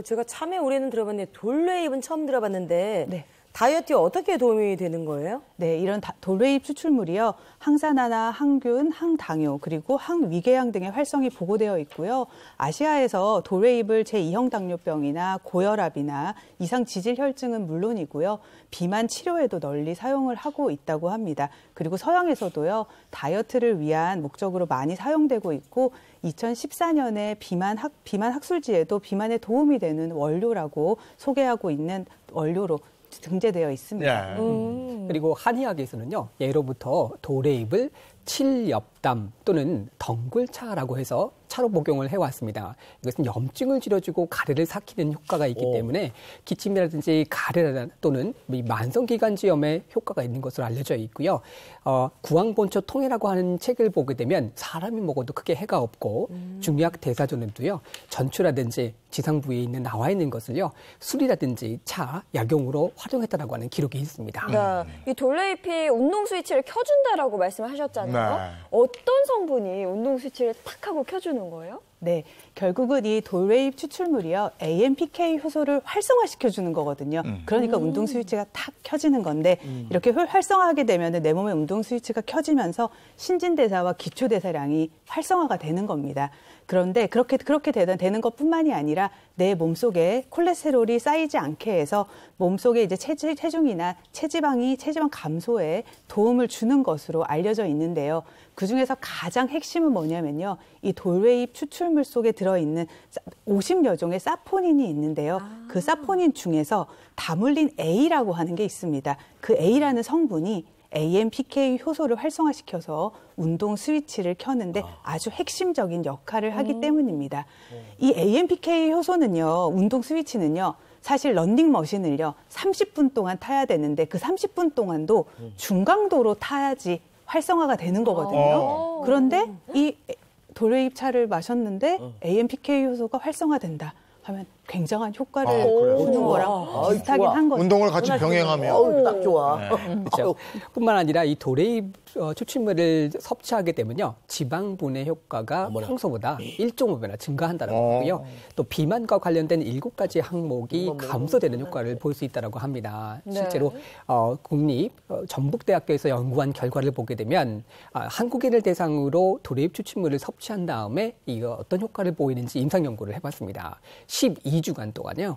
제가 참외 우레는 들어봤는데 돌레잎은 처음 들어봤는데 네. 다이어트에 어떻게 도움이 되는 거예요? 네, 이런 돌웨잎 추출물이요. 항산화나 항균, 항당뇨, 그리고 항위궤양 등의 활성이 보고되어 있고요. 아시아에서 돌웨잎을 제2형 당뇨병이나 고혈압이나 이상 지질 혈증은 물론이고요. 비만 치료에도 널리 사용을 하고 있다고 합니다. 그리고 서양에서도요. 다이어트를 위한 목적으로 많이 사용되고 있고 2014년에 비만 학술지에도 비만에 도움이 되는 원료라고 소개하고 있는 원료로 등재되어 있습니다. 그리고 한의학에서는요, 예로부터 도레잎을 칠엽담 또는 덩굴차라고 해서 차로 복용을 해왔습니다. 이것은 염증을 줄여주고 가래를 삭히는 효과가 있기 때문에 기침이라든지 가래 또는 만성기관지염에 효과가 있는 것으로 알려져 있고요. 구황본초 통해라고 하는 책을 보게 되면 사람이 먹어도 크게 해가 없고 중약 대사전에도요. 전추라든지 지상 부위에 나와 있는 것을요. 술이라든지 차, 약용으로 활용했다라고 하는 기록이 있습니다. 네. 이 돌레잎이 운동 스위치를 켜준다라고 말씀하셨잖아요. 네. 어떤 성분이 운동 스위치를 탁 하고 켜주는 거예요? 네, 결국은 이 돌웨잎 추출물이요. AMPK 효소를 활성화시켜주는 거거든요. 그러니까 운동 스위치가 탁 켜지는 건데 이렇게 활성화하게 되면 내 몸의 운동 스위치가 켜지면서 신진대사와 기초대사량이 활성화가 되는 겁니다. 그런데 그렇게 되는 것뿐만이 아니라 내 몸속에 콜레스테롤이 쌓이지 않게 해서 몸속에 이제 체중이나 체지방 감소에 도움을 주는 것으로 알려져 있는데요. 그중에서 가장 핵심은 뭐냐면요. 이 돌웨잎 추출물 속에 들어있는 50여 종의 사포닌이 있는데요. 그 사포닌 중에서 다물린 A라고 하는 게 있습니다. 그 A라는 성분이 AMPK 효소를 활성화시켜서 운동 스위치를 켜는데 아주 핵심적인 역할을 하기 때문입니다. 이 AMPK 효소는요, 운동 스위치는요, 사실 런닝머신을요, 30분 동안 타야 되는데 그 30분 동안도 중강도로 타야지 활성화가 되는 거거든요. 그런데 이 돌웨잎 차를 마셨는데 AMPK 효소가 활성화된다 하면 굉장한 효과를 주는 거랑 비슷하긴 한 거죠. 운동을 같이 병행하면 딱 좋아. 그렇죠. 뿐만 아니라 이 도레잎 추출물을 섭취하게 되면요. 지방분해 효과가 평소보다 1.5배나 증가한다고 하고요. 또 비만과 관련된 7가지 항목이 감소되는 효과를 볼 수 있다고 합니다. 실제로 국립 전북대학교에서 연구한 결과를 보게 되면 한국인을 대상으로 도레잎 추출물을 섭취한 다음에 이거 어떤 효과를 보이는지 임상 연구를 해봤습니다. 12주간 동안요.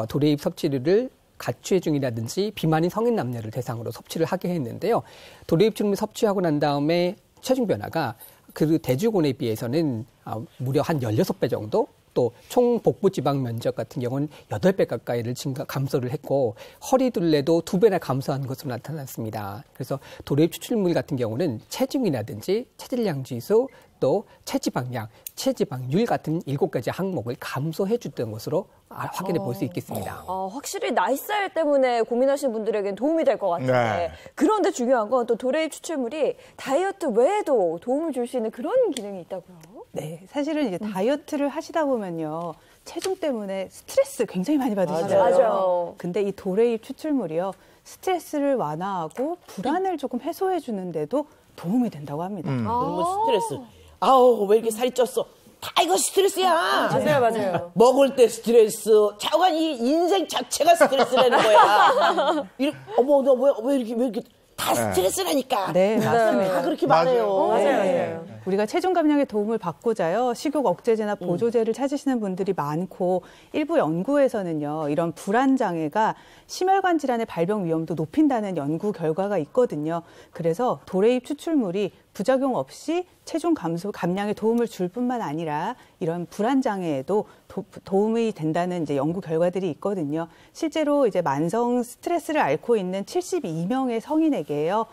도레잎 섭취를 가추회중이라든지 비만인 성인 남녀를 대상으로 섭취를 하게 했는데요. 도레잎 추출물 섭취하고 난 다음에 체중 변화가 그 대주곤에 비해서는 무려 한 16배 정도, 또 총 복부 지방 면적 같은 경우는 8배 가까이를 감소를 했고 허리둘레도 2배나 감소한 것으로 나타났습니다. 그래서 도레잎 추출물 같은 경우는 체중이라든지 체질량 지수, 또 체지방량, 체지방률 같은 7가지 항목을 감소해 줬던 것으로 확인해 볼 수 있겠습니다. 확실히 나이살 때문에 고민하시는 분들에겐 도움이 될 것 같은데 네. 그런데 중요한 건 또 도레잎 추출물이 다이어트 외에도 도움을 줄 수 있는 그런 기능이 있다고요? 네, 사실은 이제 다이어트를 하시다 보면요. 체중 때문에 스트레스 굉장히 많이 받으시잖아요. 맞아요. 근데 이 도레잎 추출물이요. 스트레스를 완화하고 불안을 조금 해소해 주는데도 도움이 된다고 합니다. 그러면 스트레스. 아우, 왜 이렇게 살이 쪘어? 다 이거 스트레스야. 맞아요. 먹을 때 스트레스. 자관 이 인생 자체가 스트레스라는 거야. 어머, 너 왜 이렇게 다 스트레스라니까. 네, 맞습니다. 다 그렇게 말해요. 맞아요. 우리가 체중 감량에 도움을 받고자요. 식욕 억제제나 보조제를 찾으시는 분들이 많고 일부 연구에서는요. 이런 불안 장애가 심혈관 질환의 발병 위험도 높인다는 연구 결과가 있거든요. 그래서 도레잎 추출물이 부작용 없이 체중 감량에 도움을 줄 뿐만 아니라 이런 불안 장애에도 도움이 된다는 이제 연구 결과들이 있거든요. 실제로 이제 만성 스트레스를 앓고 있는 72명의 성인에게요.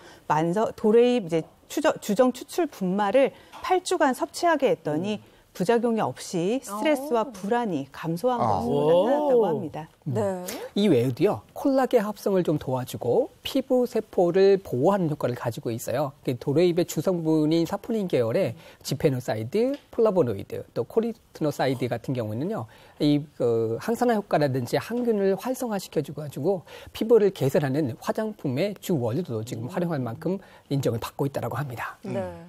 도레잎 이제 주정 추출 분말을 8주간 섭취하게 했더니 부작용이 없이 스트레스와 불안이 감소한 것으로 나타났다고 합니다. 네. 이 외에도요, 콜라겐 합성을 좀 도와주고 피부 세포를 보호하는 효과를 가지고 있어요. 도레잎의 주성분인 사포닌 계열의 지페노사이드, 플라보노이드, 또 코리티노사이드 같은 경우는요, 이 항산화 효과라든지 항균을 활성화시켜주고 피부를 개선하는 화장품의 주 원료도 지금 활용할 만큼 인정을 받고 있다고 합니다.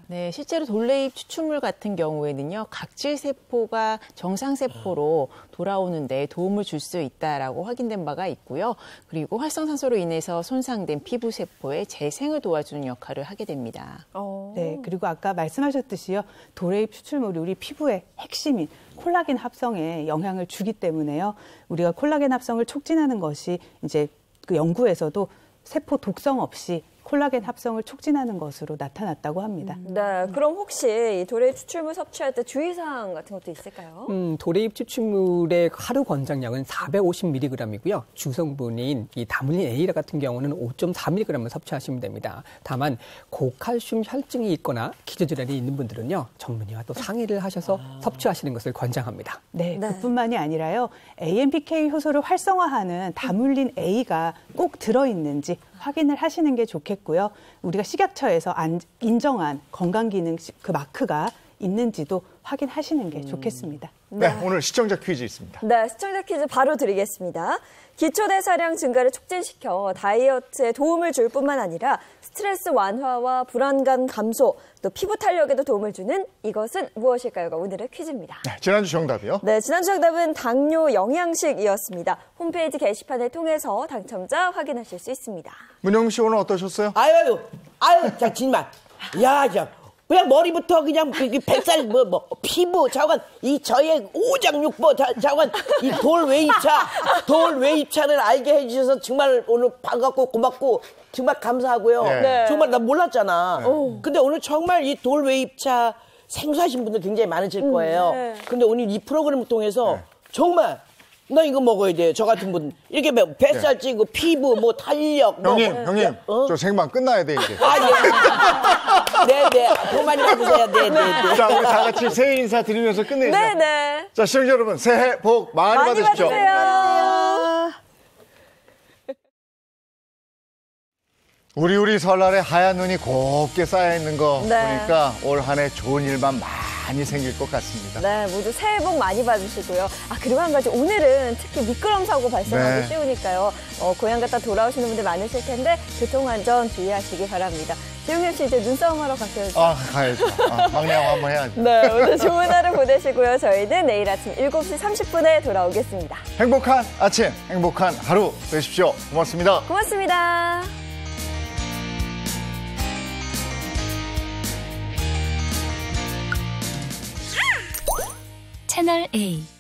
네, 실제로 돌레잎 추출물 같은 경우에는요, 각질 세포가 정상 세포로 돌아오는데 도움을 줄 수 있다라고 확인된 바가 있고요. 그리고 활성산소로 인해서 손상된 피부 세포의 재생을 도와주는 역할을 하게 됩니다. 네, 그리고 아까 말씀하셨듯이요, 돌레잎 추출물이 우리 피부의 핵심인 콜라겐 합성에 영향을 주기 때문에요. 우리가 콜라겐 합성을 촉진하는 것이 이제 그 연구에서도 세포 독성 없이 콜라겐 합성을 촉진하는 것으로 나타났다고 합니다. 네, 그럼 혹시 이 돌레잎 추출물 섭취할 때 주의사항 같은 것도 있을까요? 돌레잎 추출물의 하루 권장량은 450mg이고요. 주성분인 이 다물린 A라 같은 경우는 5.4mg을 섭취하시면 됩니다. 다만 고칼슘 혈증이 있거나 기저질환이 있는 분들은요, 전문의와 또 상의를 하셔서 섭취하시는 것을 권장합니다. 네, 그뿐만이 아니라요, AMPK 효소를 활성화하는 다물린 A가 꼭 들어있는지 확인을 하시는 게 좋겠고요. 우리가 식약처에서 인정한 건강기능 그 마크가 있는지도 확인하시는 게 좋겠습니다. 네, 오늘 시청자 퀴즈 있습니다. 네, 시청자 퀴즈 바로 드리겠습니다. 기초대사량 증가를 촉진시켜 다이어트에 도움을 줄 뿐만 아니라 스트레스 완화와 불안감 감소, 또 피부 탄력에도 도움을 주는 이것은 무엇일까요가 오늘의 퀴즈입니다. 네, 지난주 정답이요? 네, 지난주 정답은 당뇨 영양식이었습니다. 홈페이지 게시판을 통해서 당첨자 확인하실 수 있습니다. 문영미 씨 오늘 어떠셨어요? 아유, 자, 정말. 야, 그냥 머리부터 그냥 뱃살, 피부, 좌우간, 저의 오장육부, 좌우간, 이 돌웨이차를 알게 해주셔서 정말 오늘 반갑고 고맙고 정말 감사하고요. 네. 정말 나 몰랐잖아. 근데 오늘 정말 이 돌웨이차 생소하신 분들 굉장히 많으실 거예요. 네. 근데 오늘 이 프로그램을 통해서 정말 나 이거 먹어야 돼. 저 같은 분. 이렇게 뱃살 찌고 피부, 탄력. 형님, 저 생방 끝나야 돼, 이제. 네네. 돈 많이 받으세요. 네네. 자, 우리 다 같이 새해 인사 드리면서 끝내자. 네네. 자, 시청자 여러분, 새해 복 많이 받으십시오. 받으세요. 우리 설날에 하얀 눈이 곱게 쌓여있는 거 네. 보니까 올 한 해 좋은 일만 많이 생길 것 같습니다. 네, 모두 새해 복 많이 받으시고요. 그리고 한 가지, 오늘은 특히 미끄럼 사고 발생하기 네. 쉬우니까요. 고향 갔다 돌아오시는 분들 많으실 텐데 교통안전 주의하시기 바랍니다. 지용현 씨 이제 눈싸움 하러 가셔야죠. 가야죠. 막내하고 한번 해야죠. 네, 오늘 좋은 하루 보내시고요. 저희는 내일 아침 7시 30분에 돌아오겠습니다. 행복한 아침, 행복한 하루 되십시오. 고맙습니다. 고맙습니다. 채널 A